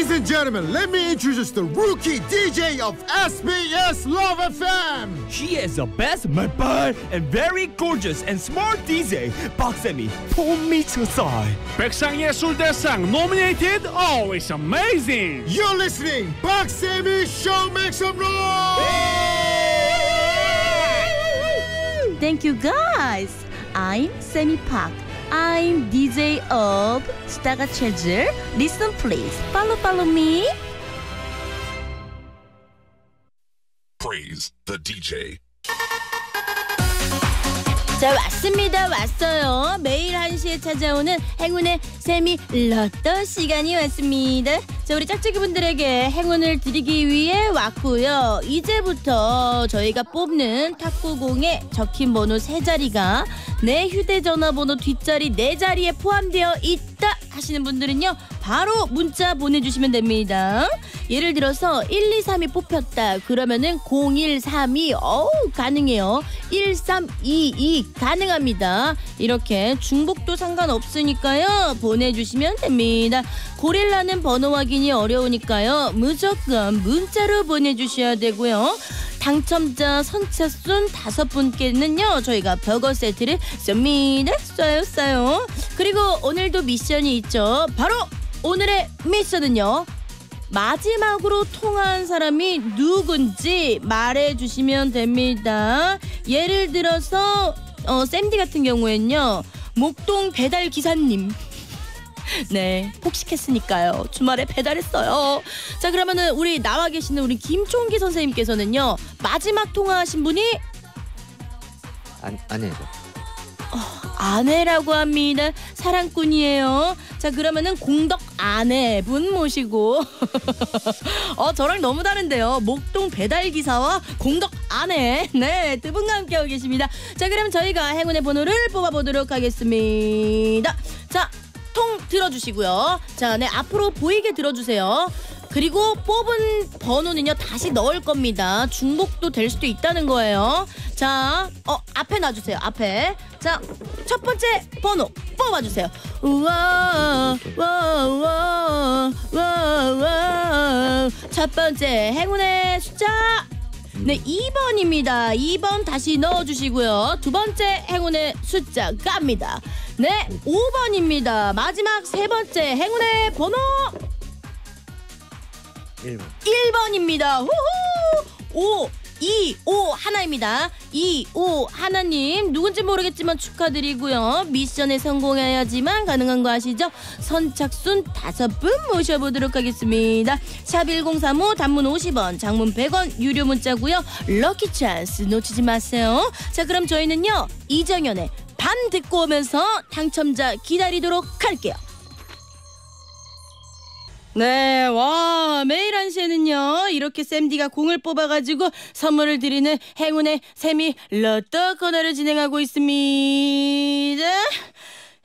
Ladies and gentlemen, let me introduce the rookie DJ of SBS Love FM. She is the best, my bad, and very gorgeous and smart DJ. 박세미, 폼미쳤어요. 백상예술대상 nominated, always amazing. You're listening, 박세미 Show Make Some Noise. Thank you guys. I'm Sammy Park. I'm DJ of 스타가 체질. Listen please. Follow me. Praise the DJ. 자, 왔어요. 매일 1시에 찾아오는 행운의 세미 로또 시간이 왔습니다. 자, 우리 짝짝이분들에게 행운을 드리기 위해 왔고요. 이제부터 저희가 뽑는 탁구공에 적힌 번호 3자리가 내 휴대전화번호 뒷자리 4자리에 포함되어 있다 하시는 분들은요, 바로 문자 보내주시면 됩니다. 예를 들어서 123이 뽑혔다 그러면은 0132 가능해요. 1322 가능합니다. 이렇게 중복도 상관없으니까요, 보내주시면 됩니다. 고릴라는 번호 확인이 어려우니까요, 무조건 문자로 보내주셔야 되고요. 당첨자 선착순 5분께는요, 저희가 버거 세트를 쏩니다. 쏴요. 그리고 오늘도 미션이 있죠. 바로 오늘의 미션은요, 마지막으로 통화한 사람이 누군지 말해주시면 됩니다. 예를 들어서 샌디 같은 경우에는요, 목동 배달 기사님. 네, 폭식했으니까요, 주말에 배달했어요. 자, 그러면은 우리 나와 계시는 우리 김종기 선생님께서는요, 마지막 통화하신 분이 아내죠. 아내라고 합니다. 사랑꾼이에요. 자, 그러면은 공덕 아내분 모시고 저랑 너무 다른데요. 목동 배달기사와 공덕 아내, 네, 두 분과 함께하고 계십니다. 자, 그럼 저희가 행운의 번호를 뽑아보도록 하겠습니다. 자, 통 들어주시고요. 자, 네, 앞으로 보이게 들어주세요. 그리고 뽑은 번호는요, 다시 넣을 겁니다. 중복도 될 수도 있다는 거예요. 자, 앞에 놔주세요. 앞에. 자, 첫 번째 번호 뽑아주세요. 우와. 첫 번째 행운의 숫자, 네, 2번입니다. 2번 다시 넣어주시고요. 두 번째 행운의 숫자 갑니다. 네, 5번입니다. 마지막 세 번째 행운의 번호 1번입니다. 후후. 2, 5 하나입니다. 2, 5 하나님, 누군지 모르겠지만 축하드리고요. 미션에 성공해야지만 가능한 거 아시죠? 선착순 5분 모셔보도록 하겠습니다. 샵1035 단문 50원, 장문 100원 유료 문자고요. 럭키 찬스 놓치지 마세요. 자, 그럼 저희는요, 이정현의 밤 듣고 오면서 당첨자 기다리도록 할게요. 네, 와, 매일 1시에는요, 이렇게 쌤디가 공을 뽑아가지고 선물을 드리는 행운의 세미 로또 코너를 진행하고 있습니다.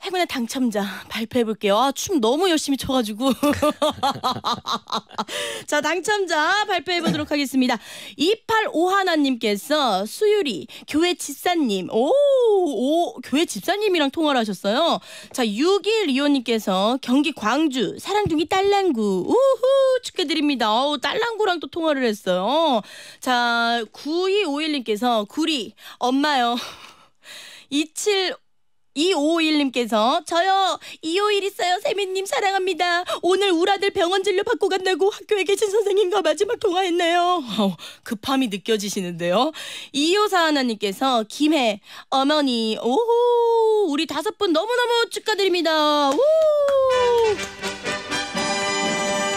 행운의 당첨자 발표해볼게요. 춤 너무 열심히 춰가지고. 자, 당첨자 발표해보도록 하겠습니다. 2851님께서 수유리 교회 집사님. 교회 집사님이랑 통화를 하셨어요. 자, 6125님께서 경기 광주 사랑둥이 딸랑구. 우후, 축하드립니다. 딸랑구랑 또 통화를 했어요. 자, 9251님께서 구리 엄마요. 2551님께서 저요 251 있어요. 세미님 사랑합니다. 오늘 우리 아들 병원 진료 받고 간다고 학교에 계신 선생님과 마지막 통화했네요. 급함이 느껴지시는데요. 2541님께서 김해 어머니. 오호, 우리 5분 너무너무 축하드립니다. 우!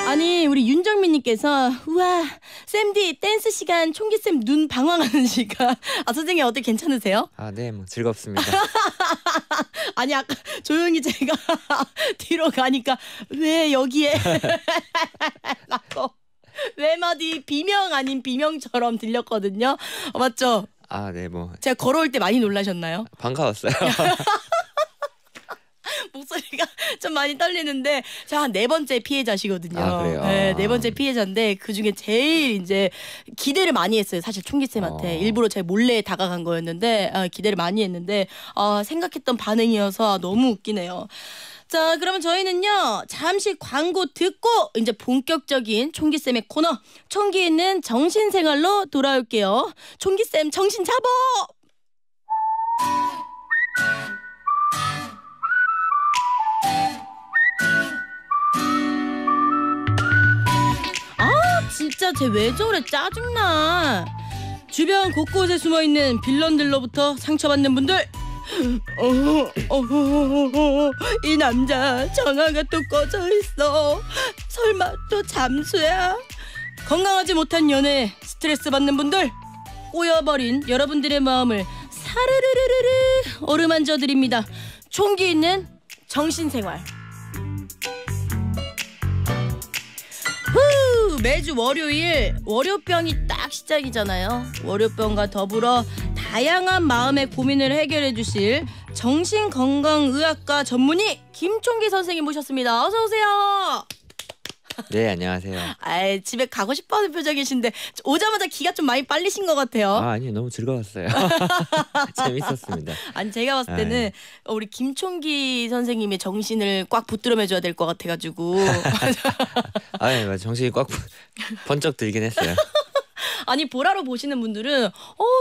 아니, 우리 윤정민님께서 우와, 쌤디 댄스 시간 총기쌤 눈 방황하는 시간. 선생님 어때, 괜찮으세요? 네, 뭐 즐겁습니다. 아니, 아까 조용히 제가 뒤로 가니까 왜 여기에 라고 외마디 비명 아닌 비명처럼 들렸거든요. 맞죠? 네, 뭐 제가 걸어올 때 많이 놀라셨나요? 반가웠어요. 목소리가 좀 많이 떨리는데, 자, 4번째 피해자시거든요. 그래요? 네, 4번째 피해자인데 그중에 제일 이제 기대를 많이 했어요. 사실 총기쌤한테 일부러 제가 몰래 다가간 거였는데 기대를 많이 했는데 생각했던 반응이어서 너무 웃기네요. 자, 그러면 저희는요 잠시 광고 듣고 이제 본격적인 총기쌤의 코너 총기 있는 정신생활로 돌아올게요. 총기쌤 정신 잡어. 진짜 쟤 왜 저래 짜증나. 주변 곳곳에 숨어있는 빌런들로부터 상처받는 분들, 이 남자 전화가 또 꺼져 있어. 설마 또 잠수야? 건강하지 못한 연애 스트레스 받는 분들, 꼬여버린 여러분들의 마음을 사르르르르르 어루만져 드립니다. 총기 있는 정신생활. 매주 월요일 월요병이 딱 시작이잖아요. 월요병과 더불어 다양한 마음의 고민을 해결해 주실 정신건강의학과 전문의 김총기 선생님 모셨습니다. 어서 오세요. 네, 안녕하세요. 아이, 집에 가고 싶어하는 표정이신데 오자마자 기가 좀 많이 빨리신 것 같아요. 아니, 너무 즐거웠어요. 재밌었습니다. 아니, 제가 봤을 때는 우리 김총기 선생님의 정신을 꽉 붙들어매줘야 될 것 같아가지고. 네, 정신이 꽉 번쩍 들긴 했어요. 아니, 보라로 보시는 분들은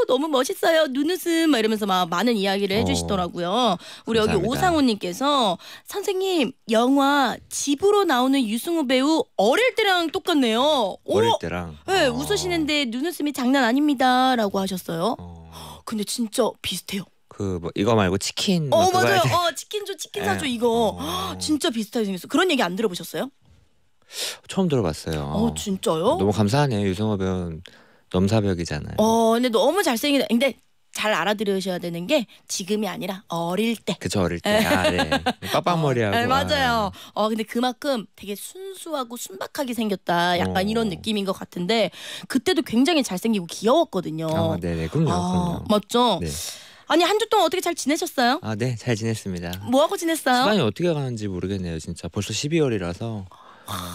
너무 멋있어요, 눈웃음 막 이러면서 막 많은 이야기를 해주시더라고요. 우리 감사합니다. 여기 오상호님께서 선생님 영화 집으로 나오는 유승우 배우 어릴 때랑 똑같네요. 어릴 때랑. 네, 웃으시는데 눈웃음이 장난 아닙니다라고 하셨어요. 근데 진짜 비슷해요. 뭐 이거 말고 치킨. 맞아요. 치킨 줘, 치킨 사줘 이거. 진짜 비슷하게 생겼어. 그런 얘기 안 들어보셨어요? 처음 들어봤어요. 진짜요? 너무 감사하네요. 유승호 배우는 넘사벽이잖아요. 근데 너무 잘생기다. 근데 잘 알아들으셔야 되는 게 지금이 아니라 어릴 때. 그쵸, 어릴 때. 네. 빡빡머리하고. 네, 맞아요. 근데 그만큼 되게 순수하고 순박하게 생겼다. 약간 이런 느낌인 것 같은데 그때도 굉장히 잘생기고 귀여웠거든요. 네네, 그럼요. 맞죠? 네. 아니, 한 주 동안 어떻게 잘 지내셨어요? 네, 잘 지냈습니다. 뭐 하고 지냈어요? 시간이 어떻게 가는지 모르겠네요. 진짜 벌써 12월이라서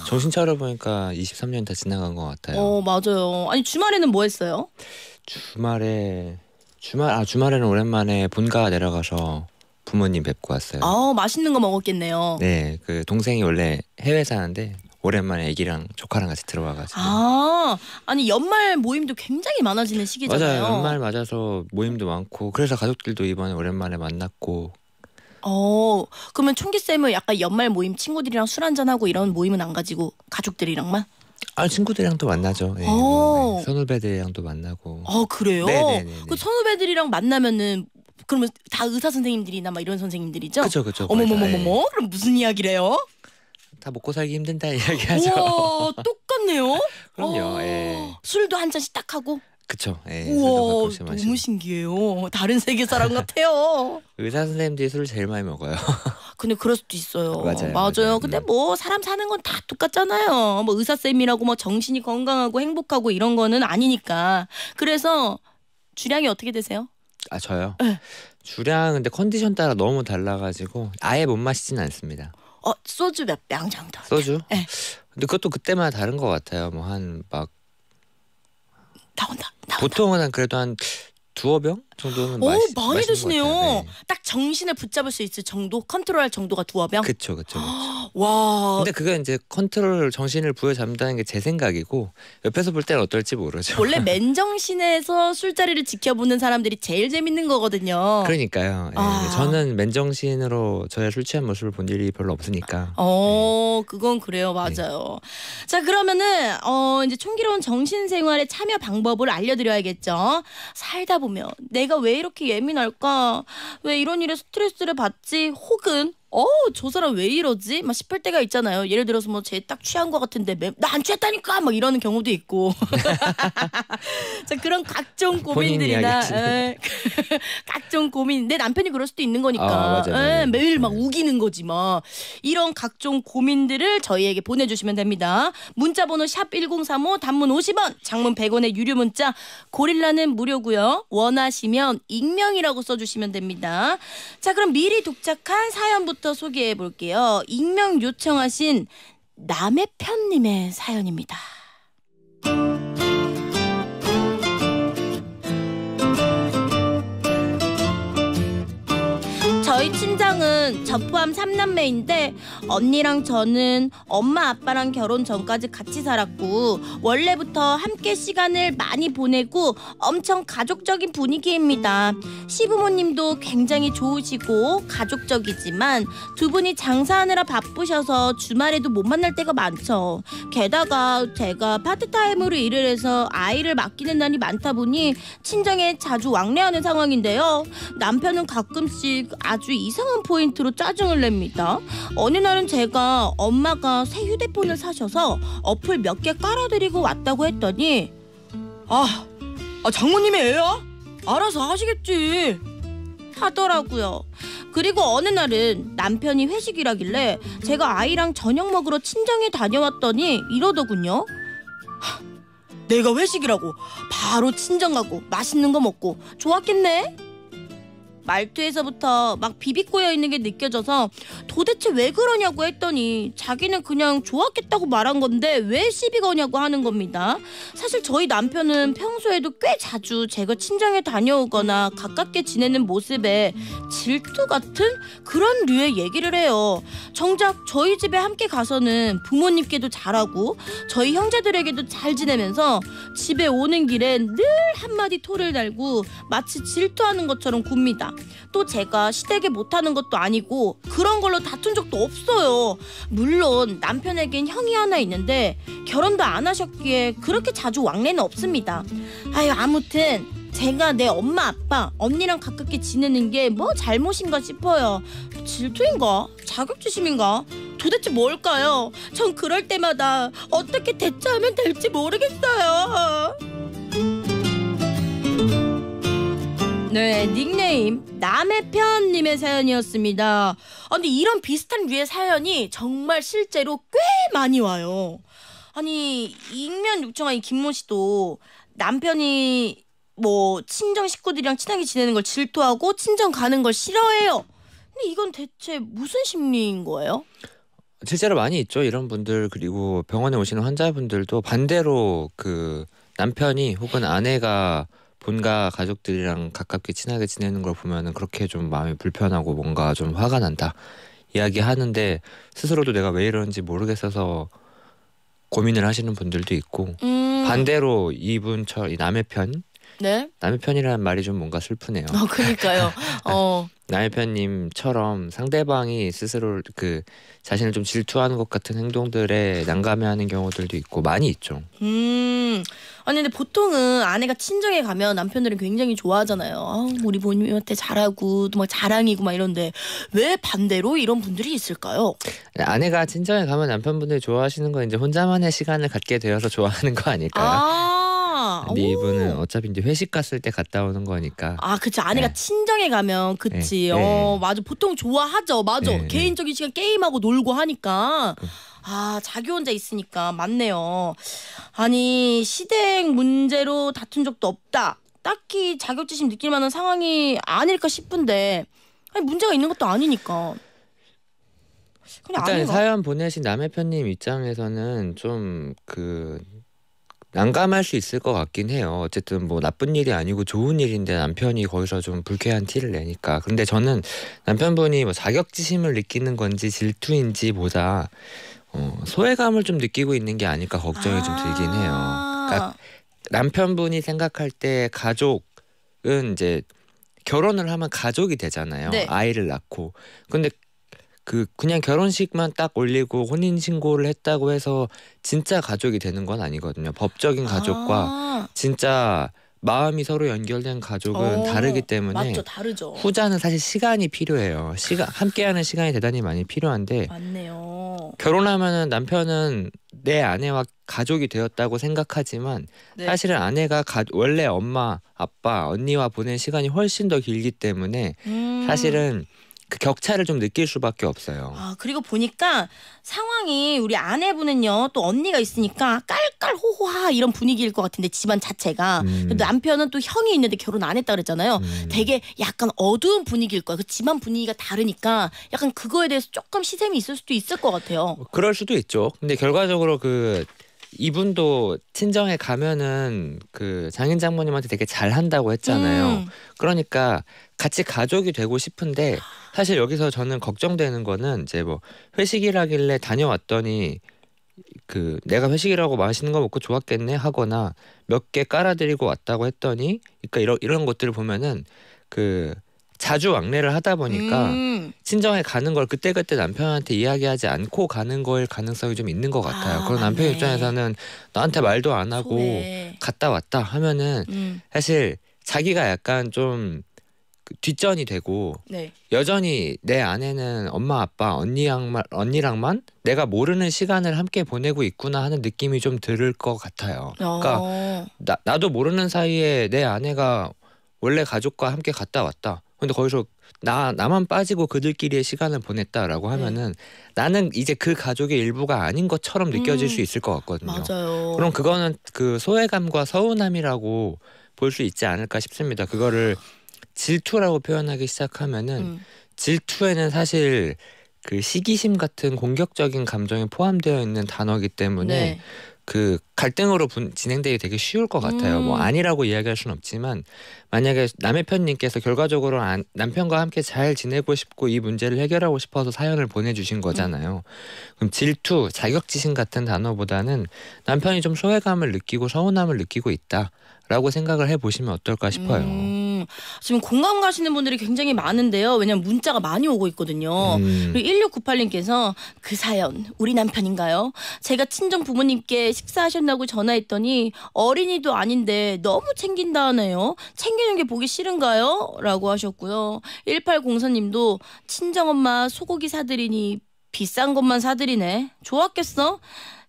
정신 차려보니까 23년이 다 지나간 것 같아요. 맞아요. 아니, 주말에는 뭐 했어요? 주말에는 오랜만에 본가 내려가서 부모님 뵙고 왔어요. 맛있는 거 먹었겠네요. 네, 그 동생이 원래 해외 사는데 오랜만에 애기랑 조카랑 같이 들어와가지고. 아니, 연말 모임도 굉장히 많아지는 시기잖아요. 맞아요. 연말 맞아서 모임도 많고 그래서 가족들도 이번에 오랜만에 만났고. 그러면 총기쌤은 약간 연말 모임 친구들이랑 술 한잔하고 이런 모임은 안 가지고 가족들이랑만? 친구들이랑도 만나죠. 네, 선후배들이랑도 만나고. 그래요? 네네네. 그 선후배들이랑 만나면은 그러면 다 의사 선생님들이나 막 이런 선생님들이죠? 그쵸. 어머머머머머. 그럼 무슨 이야기래요? 다 먹고 살기 힘든다 이야기하죠. 우와, 똑같네요. 그럼요. 술도 한 잔씩 딱 하고. 그쵸. 우와, 너무 신기해요. 다른 세계 사람 같아요. 의사 선생님들이 술을 제일 많이 먹어요. 근데 그럴 수도 있어요. 맞아요. 근데 뭐 사람 사는 건 다 똑같잖아요. 뭐 의사쌤이라고 뭐 정신이 건강하고 행복하고 이런 거는 아니니까. 그래서 주량이 어떻게 되세요? 저요? 네. 주량 근데 컨디션 따라 너무 달라가지고 아예 못 마시진 않습니다. 소주 몇 병 정도? 소주? 네. 근데 그것도 그때마다 다른 것 같아요. 뭐 나온다. 보통은 그래도 한 두어 병 정도는 많이 드시네요. 딱 정신을 붙잡을 수 있을 정도, 컨트롤할 정도가 두어 병. 그쵸. 와. 근데 그게 이제 컨트롤 정신을 부여잡는다는 게 제 생각이고 옆에서 볼 때는 어떨지 모르죠. 원래 맨정신에서 술자리를 지켜보는 사람들이 제일 재밌는 거거든요. 그러니까요. 저는 맨정신으로 저의 술 취한 모습을 본 일이 별로 없으니까. 그건 그래요. 맞아요. 자, 그러면은 이제 총기로운 정신생활의 참여 방법을 알려드려야겠죠. 살다 보면 내가 왜 이렇게 예민할까? 왜 이런 일에 스트레스를 받지? 혹은 저 사람 왜 이러지? 막 싶을 때가 있잖아요. 예를 들어서 뭐 쟤 딱 취한 것 같은데 나 안 취했다니까 막 이러는 경우도 있고. 자, 그런 각종 고민들이나 각종 고민. 내 남편이 그럴 수도 있는 거니까. 맞아요. 매일 막 우기는 거지 막. 이런 각종 고민들을 저희에게 보내주시면 됩니다. 문자번호 샵1035 단문 50원, 장문 100원의 유료 문자. 고릴라는 무료고요. 원하시면 익명이라고 써주시면 됩니다. 자, 그럼 미리 도착한 사연부터 소개해 볼게요. 익명 요청하신 남의 편님의 사연입니다. 저희 친정은 저는 저 포함 3남매인데 언니랑 저는 엄마 아빠랑 결혼 전까지 같이 살았고 원래부터 함께 시간을 많이 보내고 엄청 가족적인 분위기입니다. 시부모님도 굉장히 좋으시고 가족적이지만 두 분이 장사하느라 바쁘셔서 주말에도 못 만날 때가 많죠. 게다가 제가 파트타임으로 일을 해서 아이를 맡기는 날이 많다 보니 친정에 자주 왕래하는 상황인데요. 남편은 가끔씩 아주 이상한 포인트로 짜증을 냅니다. 어느 날은 제가 엄마가 새 휴대폰을 사셔서 어플 몇 개 깔아드리고 왔다고 했더니 장모님이 애야? 알아서 하시겠지 하더라고요. 그리고 어느 날은 남편이 회식이라길래 제가 아이랑 저녁 먹으러 친정에 다녀왔더니 이러더군요. 내가 회식이라고 바로 친정 가고 맛있는 거 먹고 좋았겠네? 말투에서부터 막 비비꼬여 있는 게 느껴져서 도대체 왜 그러냐고 했더니 자기는 그냥 좋았겠다고 말한 건데 왜 시비 거냐고 하는 겁니다. 사실 저희 남편은 평소에도 꽤 자주 제가 친정에 다녀오거나 가깝게 지내는 모습에 질투 같은 그런 류의 얘기를 해요. 정작 저희 집에 함께 가서는 부모님께도 잘하고 저희 형제들에게도 잘 지내면서 집에 오는 길엔 늘 한마디 토를 달고 마치 질투하는 것처럼 굽니다. 또 제가 시댁에 못하는 것도 아니고 그런 걸로 다툰 적도 없어요. 물론 남편에겐 형이 하나 있는데 결혼도 안 하셨기에 그렇게 자주 왕래는 없습니다. 아무튼 제가 내 엄마 아빠 언니랑 가깝게 지내는 게 뭐 잘못인가 싶어요. 질투인가? 자격지심인가? 도대체 뭘까요? 전 그럴 때마다 어떻게 대처하면 될지 모르겠어요. 네, 닉네임 남의 편님의 사연이었습니다. 근데 이런 비슷한 류의 사연이 정말 실제로 꽤 많이 와요. 아니 익명 요청한 이 김모 씨도 남편이 뭐 친정 식구들이랑 친하게 지내는 걸 질투하고 친정 가는 걸 싫어해요. 근데 이건 대체 무슨 심리인 거예요? 실제로 많이 있죠, 이런 분들. 그리고 병원에 오시는 환자분들도 반대로 그 남편이 혹은 아내가 본가 가족들이랑 가깝게 친하게 지내는 걸 보면은 그렇게 좀 마음이 불편하고 뭔가 좀 화가 난다 이야기하는데 스스로도 내가 왜 이러는지 모르겠어서 고민을 하시는 분들도 있고 반대로 이분처럼 이 남의 편? 네? 남의 편이라는 말이 좀 뭔가 슬프네요. 그러니까요. 남의 편님처럼 상대방이 스스로 그 자신을 좀 질투하는 것 같은 행동들에 난감해하는 경우들도 있고 많이 있죠. 아니 근데 보통은 아내가 친정에 가면 남편들은 굉장히 좋아하잖아요. 우리 부모님한테 잘하고 또 막 자랑이고 막 이런데 왜 반대로 이런 분들이 있을까요? 아내가 친정에 가면 남편분들이 좋아하시는 건 이제 혼자만의 시간을 갖게 되어서 좋아하는 거 아닐까요? 근데 이분은 어차피 이제 회식 갔을 때 갔다 오는 거니까. 그치. 아내가 네. 친정에 가면 그치. 네. 맞아. 보통 좋아하죠. 맞아. 네. 개인적인 시간 게임하고 놀고 하니까. 자기 혼자 있으니까 맞네요. 아니 시댁 문제로 다툰 적도 없다. 딱히 자격지심 느낄 만한 상황이 아닐까 싶은데 아니 문제가 있는 것도 아니니까. 그냥 일단 아닌가? 사연 보내신 남의 편님 입장에서는 좀 난감할 수 있을 것 같긴 해요. 어쨌든 뭐 나쁜 일이 아니고 좋은 일인데 남편이 거기서 좀 불쾌한 티를 내니까. 근데 저는 남편분이 뭐 자격지심을 느끼는 건지 질투인지 보다 소외감을 좀 느끼고 있는 게 아닐까 걱정이 좀 들긴 해요. 그러니까 남편분이 생각할 때 가족은 이제 결혼을 하면 가족이 되잖아요. 네. 아이를 낳고. 근데 그냥 결혼식만 딱 올리고 혼인신고를 했다고 해서 진짜 가족이 되는 건 아니거든요. 법적인 가족과 진짜 마음이 서로 연결된 가족은 다르기 때문에 맞죠, 다르죠. 후자는 사실 시간이 필요해요. 함께하는 시간이 대단히 많이 필요한데 맞네요. 결혼하면은 남편은 내 아내와 가족이 되었다고 생각하지만 네. 사실은 아내가 원래 엄마, 아빠, 언니와 보낸 시간이 훨씬 더 길기 때문에 사실은 그 격차를 좀 느낄 수밖에 없어요. 그리고 보니까 상황이 우리 아내분은요 또 언니가 있으니까 깔깔 호호하 이런 분위기일 것 같은데 집안 자체가 남편은 또 형이 있는데 결혼 안 했다 그랬잖아요. 되게 약간 어두운 분위기일 거야. 그 집안 분위기가 다르니까 약간 그거에 대해서 조금 시샘이 있을 수도 있을 것 같아요. 그럴 수도 있죠. 근데 결과적으로 이분도 친정에 가면은 그 장인 장모님한테 되게 잘한다고 했잖아요. 그러니까 같이 가족이 되고 싶은데 사실 여기서 저는 걱정되는 거는 이제 뭐 회식이라길래 다녀왔더니 그 내가 회식이라고 맛있는 거 먹고 좋았겠네 하거나 몇 개 깔아드리고 왔다고 했더니 그러니까 이런 것들을 보면은 그 자주 왕래를 하다 보니까 친정에 가는 걸 그때그때 남편한테 이야기하지 않고 가는 거일 가능성이 좀 있는 것 같아요. 그런 남편 입장에서는 나한테 말도 안 하고 갔다 왔다 하면은 사실 자기가 약간 좀 뒷전이 되고 네. 여전히 내 아내는 엄마 아빠 언니랑만 내가 모르는 시간을 함께 보내고 있구나 하는 느낌이 좀 들을 것 같아요. 그러니까 나도 모르는 사이에 내 아내가 원래 가족과 함께 갔다 왔다. 근데 거기서 나만 빠지고 그들끼리의 시간을 보냈다라고 하면은 나는 이제 그 가족의 일부가 아닌 것처럼 느껴질 수 있을 것 같거든요. 맞아요. 그럼 그거는 그 소외감과 서운함이라고 볼 수 있지 않을까 싶습니다. 그거를 질투라고 표현하기 시작하면은 질투에는 사실 그 시기심 같은 공격적인 감정이 포함되어 있는 단어이기 때문에 그 갈등으로 진행되기 되게 쉬울 것 같아요. 뭐 아니라고 이야기할 수는 없지만 만약에 남의 편님께서 결과적으로 남편과 함께 잘 지내고 싶고 이 문제를 해결하고 싶어서 사연을 보내주신 거잖아요. 그럼 질투, 자격지심 같은 단어보다는 남편이 좀 소외감을 느끼고 서운함을 느끼고 있다라고 생각을 해보시면 어떨까 싶어요. 지금 공감 가시는 분들이 굉장히 많은데요. 왜냐면 문자가 많이 오고 있거든요. 그리고 1698님께서 그 사연 우리 남편인가요? 제가 친정 부모님께 식사하셨나고 전화했더니 어린이도 아닌데 너무 챙긴다 하네요. 챙기는 게 보기 싫은가요? 라고 하셨고요. 1804님도 친정엄마 소고기 사드리니 비싼 것만 사드리네. 좋았겠어?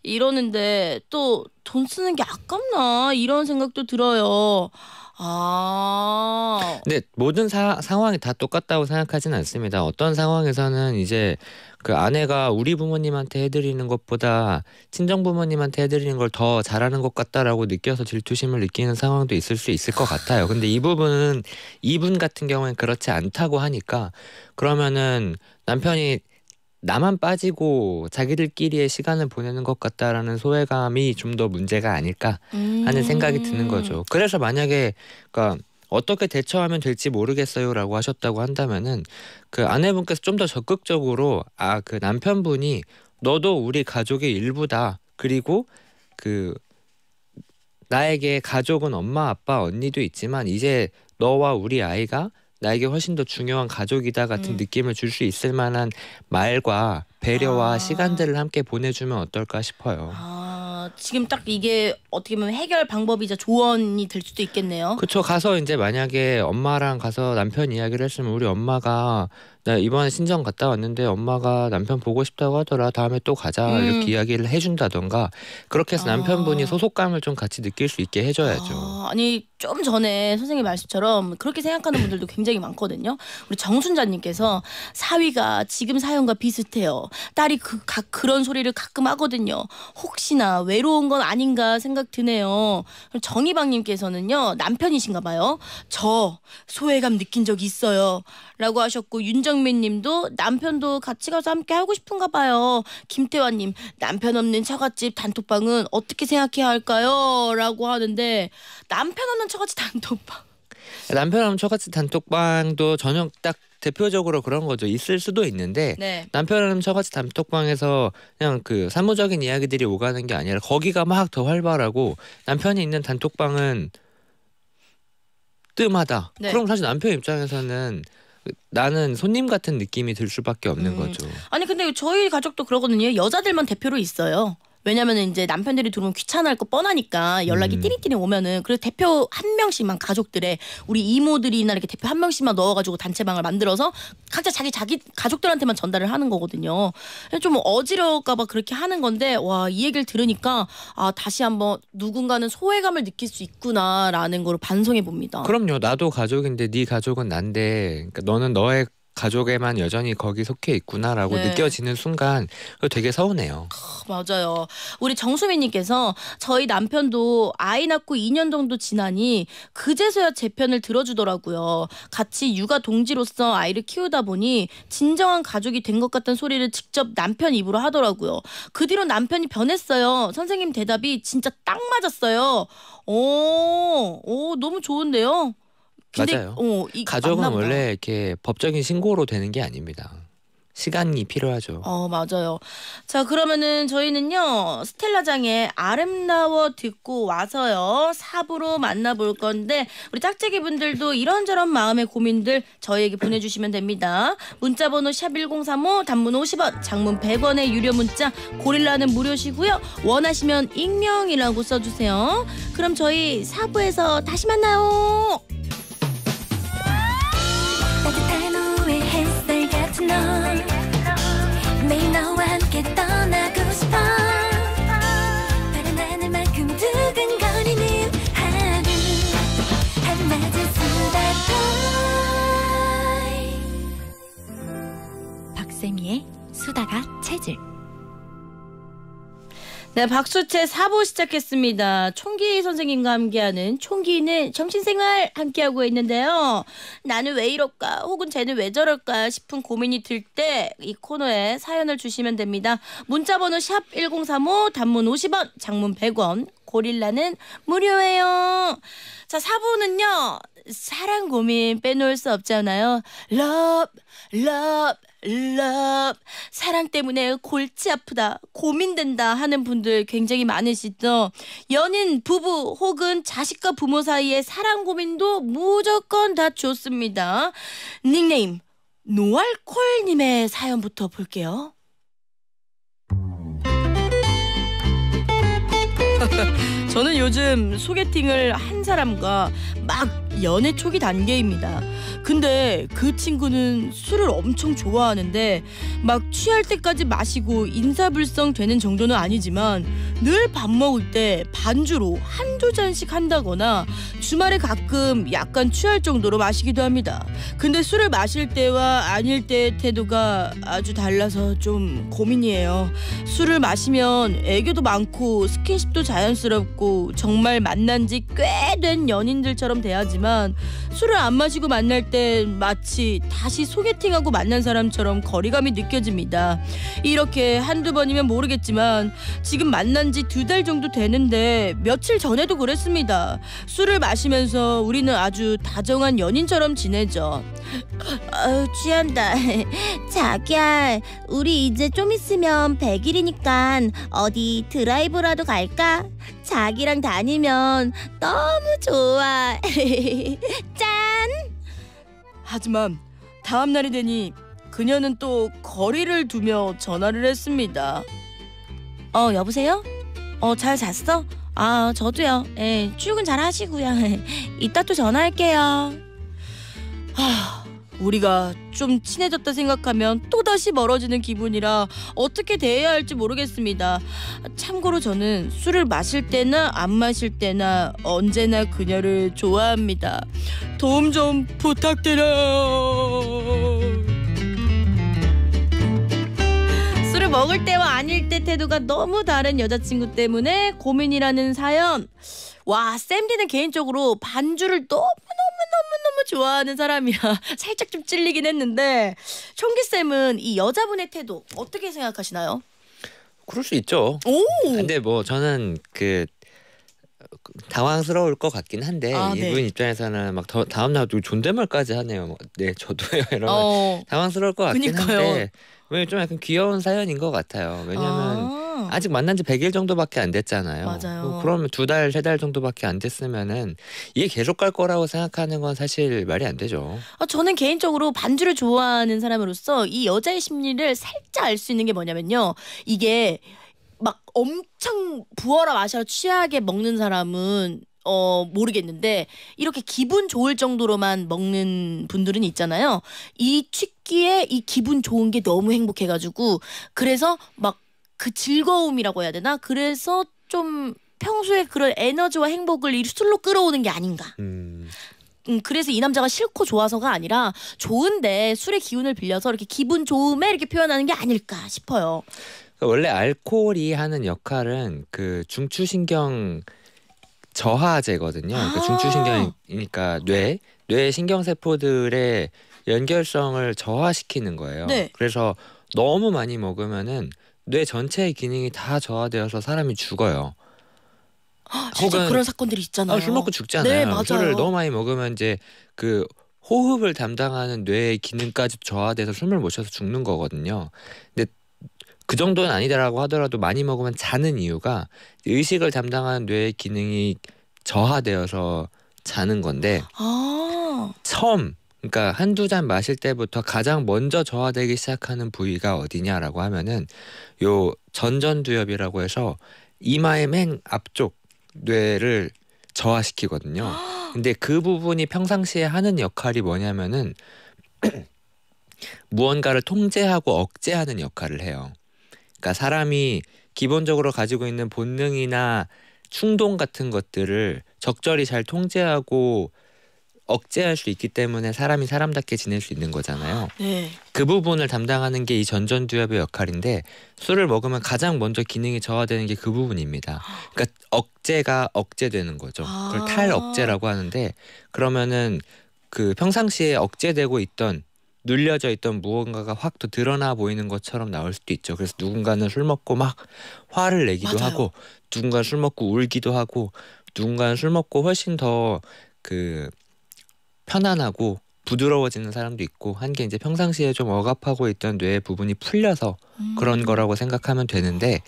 이러는데 또 돈 쓰는 게 아깝나 이런 생각도 들어요. 근데 모든 상황이 다 똑같다고 생각하지는 않습니다. 어떤 상황에서는 이제 그 아내가 우리 부모님한테 해드리는 것보다 친정 부모님한테 해드리는 걸 더 잘하는 것 같다라고 느껴서 질투심을 느끼는 상황도 있을 수 있을 것 같아요. 근데 이 부분은 이분 같은 경우엔 그렇지 않다고 하니까 그러면은 남편이 나만 빠지고 자기들끼리의 시간을 보내는 것 같다라는 소외감이 좀 더 문제가 아닐까 하는 생각이 드는 거죠. 그래서 만약에 그러니까 어떻게 대처하면 될지 모르겠어요라고 하셨다고 한다면은 그 아내분께서 좀 더 적극적으로 그 남편분이 너도 우리 가족의 일부다. 그리고 그 나에게 가족은 엄마, 아빠, 언니도 있지만 이제 너와 우리 아이가 나에게 훨씬 더 중요한 가족이다 같은 느낌을 줄 수 있을 만한 말과 배려와 시간들을 함께 보내주면 어떨까 싶어요. 지금 딱 이게 어떻게 보면 해결 방법이자 조언이 될 수도 있겠네요. 그렇죠. 가서 이제 만약에 엄마랑 가서 남편 이야기를 했으면 우리 엄마가 나 이번에 친정 갔다 왔는데 엄마가 남편 보고 싶다고 하더라. 다음에 또 가자. 이렇게 이야기를 해준다던가 그렇게 해서 남편분이 소속감을 좀 같이 느낄 수 있게 해줘야죠. 아니 좀 전에 선생님 말씀처럼 그렇게 생각하는 분들도 굉장히 많거든요. 우리 정순자님께서 사위가 지금 사연과 비슷해요. 딸이 그런 소리를 가끔 하거든요. 혹시나 외로운 건 아닌가 생각 드네요. 정희방님께서는요. 남편이신가 봐요. 저 소외감 느낀 적 있어요. 라고 하셨고 윤정민님도 남편도 같이 가서 함께 하고 싶은가 봐요. 김태환님 남편 없는 처갓집 단톡방은 어떻게 생각해야 할까요? 라고 하는데 남편 없는 처갓집 단톡방 남편 없는 처갓집 단톡방도 전혀 딱 대표적으로 그런 거죠. 있을 수도 있는데 남편 없는 처갓집 단톡방에서 그냥 그 사무적인 이야기들이 오가는 게 아니라 거기가 막 더 활발하고 남편이 있는 단톡방은 뜸하다. 그럼 사실 남편 입장에서는 나는 손님 같은 느낌이 들 수밖에 없는 거죠. 아니 근데 저희 가족도 그러거든요. 여자들만 대표로 있어요. 왜냐면 이제 남편들이 들어오면 귀찮을 거 뻔하니까 연락이 띠링띠링 오면은 그래서 대표 한 명씩만 가족들의 우리 이모들이나 이렇게 대표 한 명씩만 넣어가지고 단체방을 만들어서 각자 자기 가족들한테만 전달을 하는 거거든요. 좀 어지러울까봐 그렇게 하는 건데 와, 이 얘기를 들으니까 다시 한번 누군가는 소외감을 느낄 수 있구나라는 걸 반성해 봅니다. 그럼요. 나도 가족인데 네 가족은 난데 그러니까 너는 너의 가족에만 여전히 거기 속해 있구나라고 네. 느껴지는 순간 그거 되게 서운해요. 맞아요. 우리 정수민님께서 저희 남편도 아이 낳고 2년 정도 지나니 그제서야 제 편을 들어주더라고요. 같이 육아 동지로서 아이를 키우다 보니 진정한 가족이 된 것 같다는 소리를 직접 남편 입으로 하더라고요. 그 뒤로 남편이 변했어요. 선생님 대답이 진짜 딱 맞았어요. 오, 너무 좋은데요. 근데, 맞아요. 이 가족은 맞나 보다. 원래 이렇게 법적인 신고로 되는 게 아닙니다. 시간이 필요하죠. 맞아요. 자, 그러면은 저희는요, 스텔라장의 아름다워 듣고 와서요, 4부로 만나볼 건데, 우리 짝짝이 분들도 이런저런 마음의 고민들 저희에게 보내주시면 됩니다. 문자번호 샵1035, 단문 50원, 장문 100원의 유료 문자, 고릴라는 무료시고요. 원하시면 익명이라고 써주세요. 그럼 저희 4부에서 다시 만나요. 따뜻한 후의 햇살 같은 널 매일 너와 함께 떠나고 싶어 파란 하늘만큼 두근거리는 하루마저 수다 타임 박세미의 수다가 체질. 네, 박수채 4부 시작했습니다. 총기 선생님과 함께하는 총기는 정신생활 함께하고 있는데요. 나는 왜 이럴까 혹은 쟤는 왜 저럴까 싶은 고민이 들 때 이 코너에 사연을 주시면 됩니다. 문자번호 샵 1035, 단문 50원, 장문 100원, 고릴라는 무료예요. 자, 4부는요. 사랑 고민 빼놓을 수 없잖아요. Love, love, love. 사랑 때문에 골치 아프다, 고민된다 하는 분들 굉장히 많으시죠. 연인, 부부 혹은 자식과 부모 사이의 사랑 고민도 무조건 다 좋습니다. 닉네임 노알콜님의 사연부터 볼게요. 저는 요즘 소개팅을 한 사람과 막 연애 초기 단계입니다. 근데 그 친구는 술을 엄청 좋아하는데 막 취할 때까지 마시고 인사불성 되는 정도는 아니지만 늘 밥 먹을 때 반주로 한두 잔씩 한다거나 주말에 가끔 약간 취할 정도로 마시기도 합니다. 근데 술을 마실 때와 아닐 때의 태도가 아주 달라서 좀 고민이에요. 술을 마시면 애교도 많고 스킨십도 자연스럽고 정말 만난 지 꽤 된 연인들처럼 대하지만 술을 안 마시고 만날 때 마치 다시 소개팅하고 만난 사람처럼 거리감이 느껴집니다. 이렇게 한두 번이면 모르겠지만 지금 만난 지 2달 정도 되는데 며칠 전에도 그랬습니다. 술을 마시면서 우리는 아주 다정한 연인처럼 지내죠. 취한다. 자기야, 우리 이제 좀 있으면 100일이니까 어디 드라이브라도 갈까? 자기랑 다니면 너무 좋아. 짠! 하지만 다음 날이 되니 그녀는 또 거리를 두며 전화를 했습니다. 여보세요? 잘 잤어? 저도요. 출근 잘 하시고요. 이따 또 전화할게요. 우리가 좀 친해졌다 생각하면 또다시 멀어지는 기분이라 어떻게 대해야 할지 모르겠습니다. 참고로 저는 술을 마실 때나 안 마실 때나 언제나 그녀를 좋아합니다. 도움 좀 부탁드려요. 술을 먹을 때와 아닐 때 태도가 너무 다른 여자친구 때문에 고민이라는 사연. 와, 쌤디는 개인적으로 반주를 너무 좋아하는 사람이라 살짝 좀 찔리긴 했는데 총기쌤은 이 여자분의 태도 어떻게 생각하시나요? 그럴 수 있죠. 오! 근데 뭐 저는 당황스러울 것 같긴 한데 이분 네. 입장에서는 막 다음 날 또 존댓말까지 하네요. 네, 저도요. 이러면 당황스러울 것 같긴 그니까요. 한데 왜 좀 약간 귀여운 사연인 것 같아요. 왜냐면 아직 만난 지 100일 정도밖에 안 됐잖아요. 맞아요. 그러면 2달, 3달 정도밖에 안 됐으면은 이게 계속 갈 거라고 생각하는 건 사실 말이 안 되죠. 저는 개인적으로 반주를 좋아하는 사람으로서 이 여자의 심리를 살짝 알 수 있는 게 뭐냐면요. 이게 막 엄청 부어라 마셔라 취하게 먹는 사람은 모르겠는데 이렇게 기분 좋을 정도로만 먹는 분들은 있잖아요. 이 취기에 이 기분 좋은 게 너무 행복해가지고 그래서 막 그 즐거움이라고 해야 되나? 그래서 좀 평소에 그런 에너지와 행복을 이 술로 끌어오는 게 아닌가. 그래서 이 남자가 싫고 좋아서가 아니라 좋은데 술의 기운을 빌려서 이렇게 기분 좋음에 이렇게 표현하는 게 아닐까 싶어요. 원래 알코올이 하는 역할은 그 중추신경 저하제거든요. 그러니까 중추신경이니까 뇌의 신경세포들의 연결성을 저하시키는 거예요. 네. 그래서 너무 많이 먹으면은 뇌 전체의 기능이 다 저하되어서 사람이 죽어요. 실제 혹은 그런 사건들이 있잖아요. 술 먹고 죽잖아요. 네, 맞아요. 술을 너무 많이 먹으면 이제 그 호흡을 담당하는 뇌의 기능까지 저하돼서 숨을 못 쉬어서 죽는 거거든요. 근데 그 정도는 아니다라고 하더라도 많이 먹으면 자는 이유가 의식을 담당하는 뇌의 기능이 저하되어서 자는 건데 처음 그러니까 한두 잔 마실 때부터 가장 먼저 저하되기 시작하는 부위가 어디냐라고 하면은 요 전전두엽이라고 해서 이마의 맨 앞쪽 뇌를 저하시키거든요. 근데 그 부분이 평상시에 하는 역할이 뭐냐면은 무언가를 통제하고 억제하는 역할을 해요. 그러니까 사람이 기본적으로 가지고 있는 본능이나 충동 같은 것들을 적절히 잘 통제하고 억제할 수 있기 때문에 사람이 사람답게 지낼 수 있는 거잖아요. 네. 그 부분을 담당하는 게 이 전전두엽의 역할인데 술을 먹으면 가장 먼저 기능이 저하되는 게 그 부분입니다. 그러니까 억제가 억제되는 거죠. 그걸 탈억제라고 하는데 그러면은 그 평상시에 억제되고 있던 눌려져 있던 무언가가 확 더 드러나 보이는 것처럼 나올 수도 있죠. 그래서 누군가는 술 먹고 막 화를 내기도 맞아요. 하고 누군가는 술 먹고 울기도 하고 누군가는 술 먹고 훨씬 더 그 편안하고 부드러워지는 사람도 있고 한 게 이제 평상시에 좀 억압하고 있던 뇌의 부분이 풀려서 그런 거라고 생각하면 되는데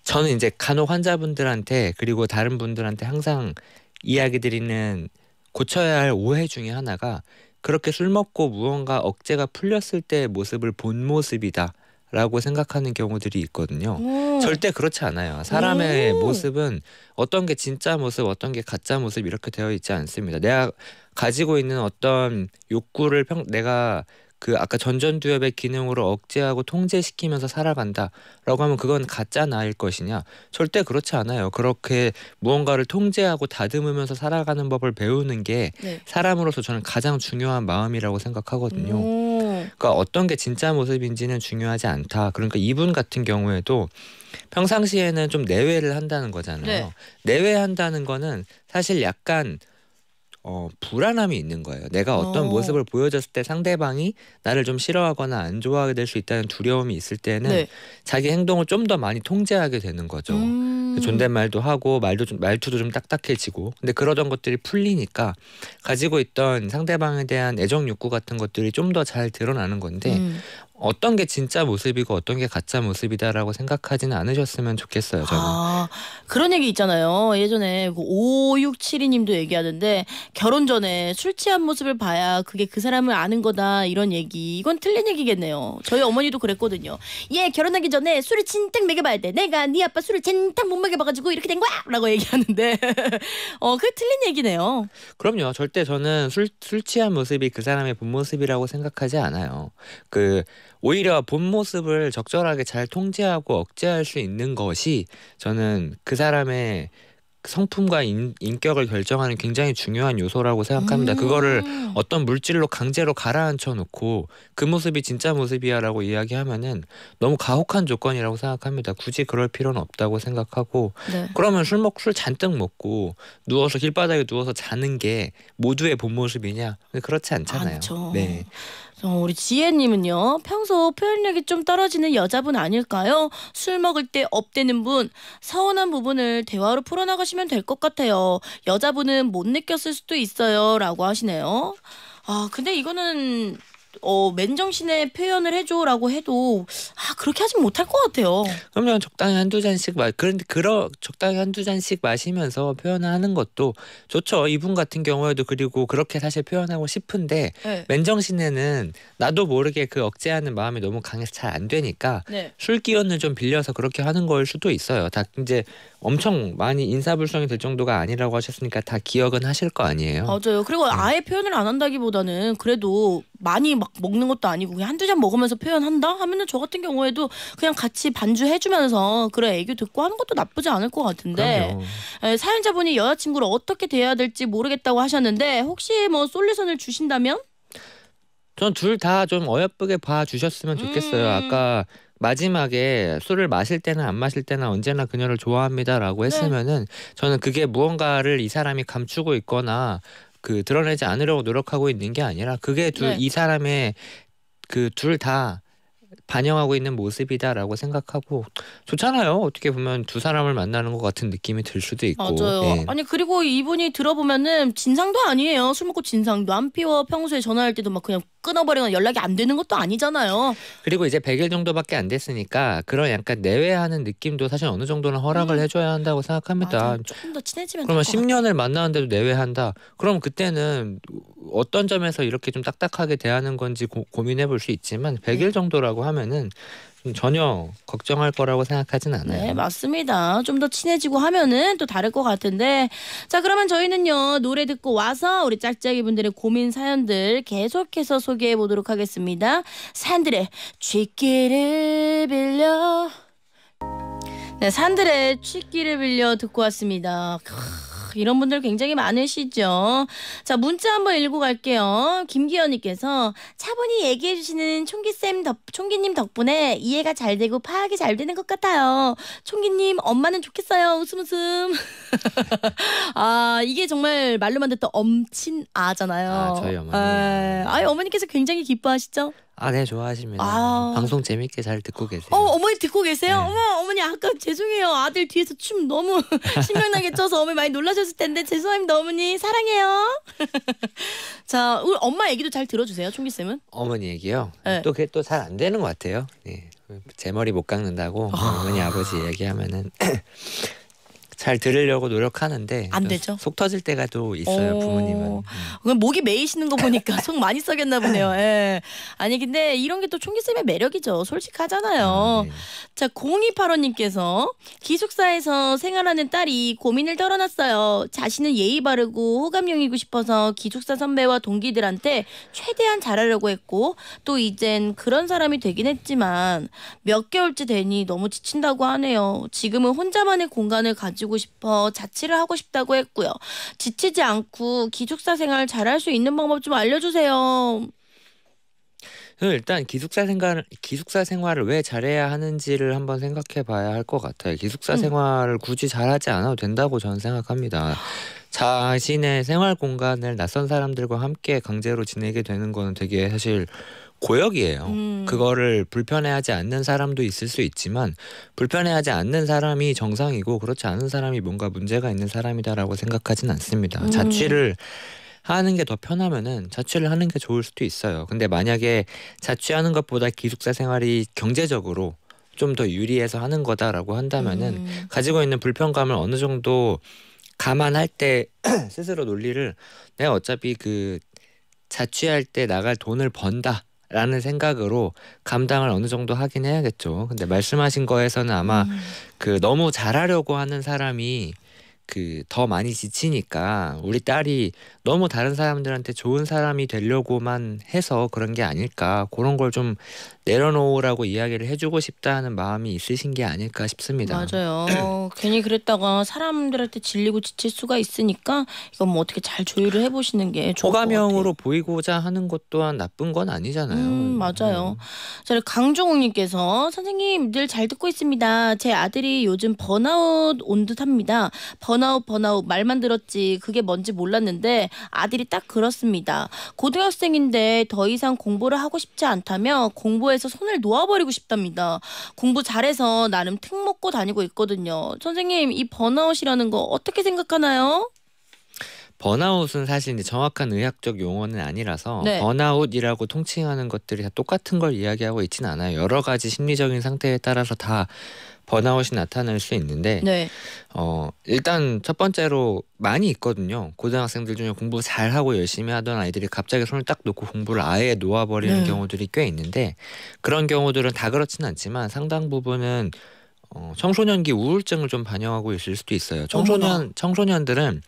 저는 이제 간혹 환자분들한테 그리고 다른 분들한테 항상 이야기 드리는 고쳐야 할 오해 중에 하나가 그렇게 술 먹고 무언가 억제가 풀렸을 때의 모습을 본 모습이다라고 생각하는 경우들이 있거든요. 절대 그렇지 않아요. 사람의 모습은 어떤 게 진짜 모습, 어떤 게 가짜 모습 이렇게 되어 있지 않습니다. 내가 가지고 있는 어떤 욕구를 내가 그 아까 전전두엽의 기능으로 억제하고 통제시키면서 살아간다라고 하면 그건 가짜 나일 것이냐? 절대 그렇지 않아요. 그렇게 무언가를 통제하고 다듬으면서 살아가는 법을 배우는 게 사람으로서 저는 가장 중요한 마음이라고 생각하거든요. 그러니까 어떤 게 진짜 모습인지는 중요하지 않다. 그러니까 이분 같은 경우에도 평상시에는 좀 내외를 한다는 거잖아요. 네. 내외한다는 거는 사실 약간 불안함이 있는 거예요. 내가 어떤 모습을 보여줬을 때 상대방이 나를 좀 싫어하거나 안 좋아하게 될 수 있다는 두려움이 있을 때는 자기 행동을 좀 더 많이 통제하게 되는 거죠. 존댓말도 하고 말투도 좀 딱딱해지고 근데 그러던 것들이 풀리니까 가지고 있던 상대방에 대한 애정 욕구 같은 것들이 좀 더 잘 드러나는 건데 어떤 게 진짜 모습이고 어떤 게 가짜 모습이다라고 생각하지는 않으셨으면 좋겠어요. 저는. 그런 얘기 있잖아요. 예전에 5672님도 얘기하는데 결혼 전에 술 취한 모습을 봐야 그게 그 사람을 아는 거다 이런 얘기. 이건 틀린 얘기겠네요. 저희 어머니도 그랬거든요. 얘 결혼하기 전에 술을 진탕 먹여봐야 돼. 내가 네 아빠 술을 진탕 못 먹여봐가지고 이렇게 된 거야 라고 얘기하는데 그게 틀린 얘기네요. 그럼요. 절대 저는 술 취한 모습이 그 사람의 본 모습이라고 생각하지 않아요. 오히려 본 모습을 적절하게 잘 통제하고 억제할 수 있는 것이 저는 그 사람의 성품과 인격을 결정하는 굉장히 중요한 요소라고 생각합니다. 그거를 어떤 물질로 강제로 가라앉혀 놓고 그 모습이 진짜 모습이야라고 이야기하면은 너무 가혹한 조건이라고 생각합니다. 굳이 그럴 필요는 없다고 생각하고 그러면 술 잔뜩 먹고 누워서 길바닥에 누워서 자는 게 모두의 본 모습이냐? 그렇지 않잖아요. 네. 우리 지혜님은요. 평소 표현력이 좀 떨어지는 여자분 아닐까요? 술 먹을 때 업되는 분 서운한 부분을 대화로 풀어나가시면 될 것 같아요. 여자분은 못 느꼈을 수도 있어요 라고 하시네요. 근데 이거는 맨정신에 표현을 해줘라고 해도 그렇게 하진 못할 것 같아요. 그러면 적당히 한두 잔씩 적당히 한두 잔씩 마시면서 표현하는 것도 좋죠. 이분 같은 경우에도 그리고 그렇게 사실 표현하고 싶은데 맨정신에는 나도 모르게 그 억제하는 마음이 너무 강해서 잘 안 되니까 술 기운을 좀 빌려서 그렇게 하는 걸 수도 있어요. 다 이제 엄청 많이 인사불성이 될 정도가 아니라고 하셨으니까 다 기억은 하실 거 아니에요. 맞아요. 그리고 아예 표현을 안 한다기보다는 그래도 많이 막 먹는 것도 아니고 그냥 한두 잔 먹으면서 표현한다 하면은 저 같은 경우에도 그냥 같이 반주해주면서 그래 애교 듣고 하는 것도 나쁘지 않을 것 같은데 사연자분이 여자친구를 어떻게 대해야 될지 모르겠다고 하셨는데 혹시 뭐 솔루션을 주신다면? 전 둘 다 좀 어여쁘게 봐주셨으면 좋겠어요. 아까 마지막에 술을 마실 때나 안 마실 때나 언제나 그녀를 좋아합니다라고 했으면은 저는 그게 무언가를 이 사람이 감추고 있거나 그 드러내지 않으려고 노력하고 있는 게 아니라 그게 이 사람의 그 둘 다 반영하고 있는 모습이다라고 생각하고 좋잖아요. 어떻게 보면 두 사람을 만나는 것 같은 느낌이 들 수도 있고. 맞아요. 네. 아니 그리고 이분이 들어보면은 진상도 아니에요. 술 먹고 진상도 안 피워. 평소에 전화할 때도 막 그냥 끊어버리거나 연락이 안 되는 것도 아니잖아요. 그리고 이제 100일 정도밖에 안 됐으니까 그런 약간 내외하는 느낌도 사실 어느 정도는 허락을 해줘야 한다고 생각합니다. 맞아요. 조금 더 친해지면 그러면 될 것 10년을 만나는데도 내외한다. 그럼 그때는 어떤 점에서 이렇게 좀 딱딱하게 대하는 건지 고민해 볼 수 있지만 100일 정도라고 하면은 전혀 걱정할 거라고 생각하진 않아요. 네, 맞습니다. 좀 더 친해지고 하면은 또 다를 것 같은데 자 그러면 저희는요 노래 듣고 와서 우리 짝짝이 분들의 고민 사연들 계속해서 소개해 보도록 하겠습니다. 산들의 쥐기를 빌려 네, 산들의 쥐기를 빌려 듣고 왔습니다. 이런 분들 굉장히 많으시죠. 자 문자 한번 읽고 갈게요. 김기현님께서 차분히 얘기해주시는 총기님 덕분에 이해가 잘 되고 파악이 잘 되는 것 같아요. 총기님 엄마는 좋겠어요. 웃음 웃음. 아 이게 정말 말로만 듣던 엄친아잖아요. 아 저희 어머니. 아 어머니께서 굉장히 기뻐하시죠? 아, 네, 좋아하십니다. 방송 재밌게 잘 듣고 계세요. 어머니 듣고 계세요? 네. 어머니 아까 죄송해요. 아들 뒤에서 춤 너무 신명나게 춰서 어머니 많이 놀라셨을 텐데 죄송합니다. 어머니 사랑해요. 자, 우리 엄마 얘기도 잘 들어주세요. 총기쌤은? 어머니 얘기요? 네. 또 그게 또 잘 안 되는 것 같아요. 네. 제 머리 못 깎는다고 어머니 아버지 얘기하면은 잘 들으려고 노력하는데 안 되죠. 속 터질 때가 또 있어요. 부모님은. 그럼 목이 메이시는 거 보니까 속 많이 썩였나 보네요. 예. 아니 근데 이런 게 또 총기쌤의 매력이죠. 솔직하잖아요. 네. 자 0285님께서 기숙사에서 생활하는 딸이 고민을 털어놨어요. 자신은 예의 바르고 호감형이고 싶어서 기숙사 선배와 동기들한테 최대한 잘하려고 했고 또 이젠 그런 사람이 되긴 했지만 몇 개월째 되니 너무 지친다고 하네요. 지금은 혼자만의 공간을 가지고 싶어 자취를 하고 싶다고 했고요. 지치지 않고 기숙사 생활 잘할 수 있는 방법 좀 알려주세요. 일단 기숙사 생활을 왜 잘해야 하는지를 한번 생각해 봐야 할 것 같아요. 기숙사 생활을 굳이 잘하지 않아도 된다고 저는 생각합니다. 자신의 생활 공간을 낯선 사람들과 함께 강제로 지내게 되는 거는 되게 사실 고역이에요. 그거를 불편해하지 않는 사람도 있을 수 있지만 불편해하지 않는 사람이 정상이고 그렇지 않은 사람이 뭔가 문제가 있는 사람이다라고 생각하진 않습니다. 자취를 하는 게 더 편하면은 자취를 하는 게 좋을 수도 있어요. 근데 만약에 자취하는 것보다 기숙사 생활이 경제적으로 좀 더 유리해서 하는 거다라고 한다면은 가지고 있는 불편감을 어느 정도 감안할 때 스스로 논리를 내가 어차피 그 자취할 때 나갈 돈을 번다 라는 생각으로 감당을 어느 정도 하긴 해야겠죠. 근데 말씀하신 거에서는 아마 그 너무 잘하려고 하는 사람이 그 더 많이 지치니까 우리 딸이 너무 다른 사람들한테 좋은 사람이 되려고만 해서 그런 게 아닐까, 그런 걸 좀 내려놓으라고 이야기를 해주고 싶다는 마음이 있으신 게 아닐까 싶습니다. 맞아요. 괜히 그랬다가 사람들한테 질리고 지칠 수가 있으니까 이건 뭐 어떻게 잘 조율을 해보시는 게 좋을 것 같아요. 호감형으로 보이고자 하는 것 또한 나쁜 건 아니잖아요. 맞아요. 자, 강종욱님께서 선생님 늘 잘 듣고 있습니다. 제 아들이 요즘 번아웃 온 듯합니다. 번아웃 말만 들었지 그게 뭔지 몰랐는데 아들이 딱 그렇습니다. 고등학생인데 더 이상 공부를 하고 싶지 않다며 공부에서 손을 놓아버리고 싶답니다. 공부 잘해서 나름 특먹고 다니고 있거든요. 선생님 이 번아웃이라는 거 어떻게 생각하나요? 번아웃은 사실 이제 정확한 의학적 용어는 아니라서 네. 번아웃이라고 통칭하는 것들이 다 똑같은 걸 이야기하고 있지는 않아요. 여러 가지 심리적인 상태에 따라서 다 번아웃이 나타날 수 있는데 네. 일단 첫 번째로 많이 있거든요. 고등학생들 중에 공부 잘하고 열심히 하던 아이들이 갑자기 손을 딱 놓고 공부를 아예 놓아버리는 네. 경우들이 꽤 있는데 그런 경우들은 다 그렇진 않지만 상당 부분은 청소년기 우울증을 좀 반영하고 있을 수도 있어요. 어머나. 청소년들은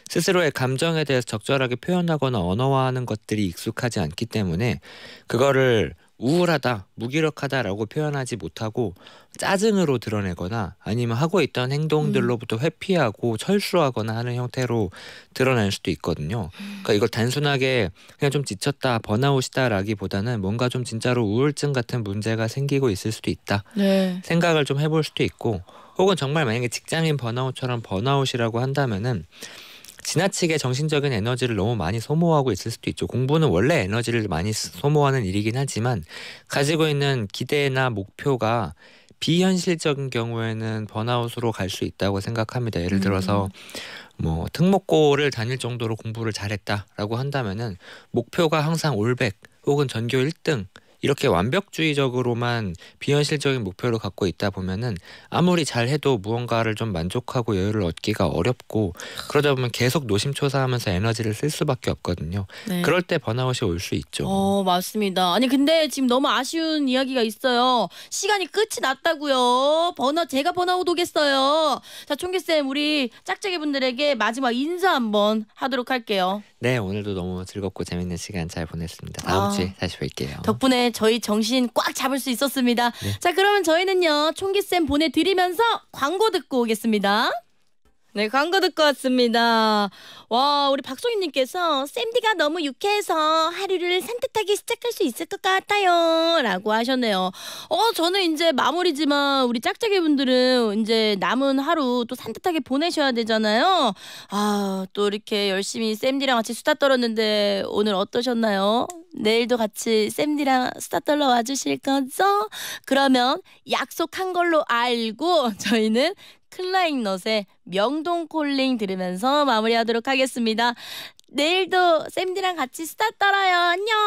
스스로의 감정에 대해서 적절하게 표현하거나 언어화하는 것들이 익숙하지 않기 때문에 그거를 우울하다, 무기력하다라고 표현하지 못하고 짜증으로 드러내거나 아니면 하고 있던 행동들로부터 회피하고 철수하거나 하는 형태로 드러날 수도 있거든요. 그러니까 이걸 단순하게 그냥 좀 지쳤다, 번아웃이다라기보다는 뭔가 좀 진짜로 우울증 같은 문제가 생기고 있을 수도 있다. 네. 생각을 좀 해볼 수도 있고, 혹은 정말 만약에 직장인 번아웃처럼 번아웃이라고 한다면은 지나치게 정신적인 에너지를 너무 많이 소모하고 있을 수도 있죠. 공부는 원래 에너지를 많이 소모하는 일이긴 하지만 가지고 있는 기대나 목표가 비현실적인 경우에는 번아웃으로 갈 수 있다고 생각합니다. 예를 들어서 뭐 특목고를 다닐 정도로 공부를 잘했다라고 한다면은 목표가 항상 올백 혹은 전교 1등 이렇게 완벽주의적으로만 비현실적인 목표를 갖고 있다 보면은 아무리 잘해도 무언가를 좀 만족하고 여유를 얻기가 어렵고, 그러다 보면 계속 노심초사하면서 에너지를 쓸 수밖에 없거든요. 네. 그럴 때 번아웃이 올 수 있죠. 맞습니다. 아니 근데 지금 너무 아쉬운 이야기가 있어요. 시간이 끝이 났다고요. 제가 번아웃 오겠어요. 자, 총기쌤, 우리 짝짝이 분들에게 마지막 인사 한번 하도록 할게요. 네, 오늘도 너무 즐겁고 재밌는 시간 잘 보냈습니다. 다음 주에 다시 뵐게요. 덕분에 저희 정신 꽉 잡을 수 있었습니다. 네. 자, 그러면 저희는요, 총기쌤 보내드리면서 광고 듣고 오겠습니다. 네, 광고 듣고 왔습니다. 와, 우리 박송희님께서 쌤디가 너무 유쾌해서 하루를 산뜻하게 시작할 수 있을 것 같아요 라고 하셨네요. 저는 이제 마무리지만 우리 짝짝이 분들은 이제 남은 하루 또 산뜻하게 보내셔야 되잖아요. 또 이렇게 열심히 쌤디랑 같이 수다 떨었는데 오늘 어떠셨나요? 내일도 같이 쌤디랑 수다 떨러 와주실 거죠? 그러면 약속한 걸로 알고 저희는 클라잉넛의 명동콜링 들으면서 마무리하도록 하겠습니다. 내일도 쌤디랑 같이 수다 떨어요. 안녕.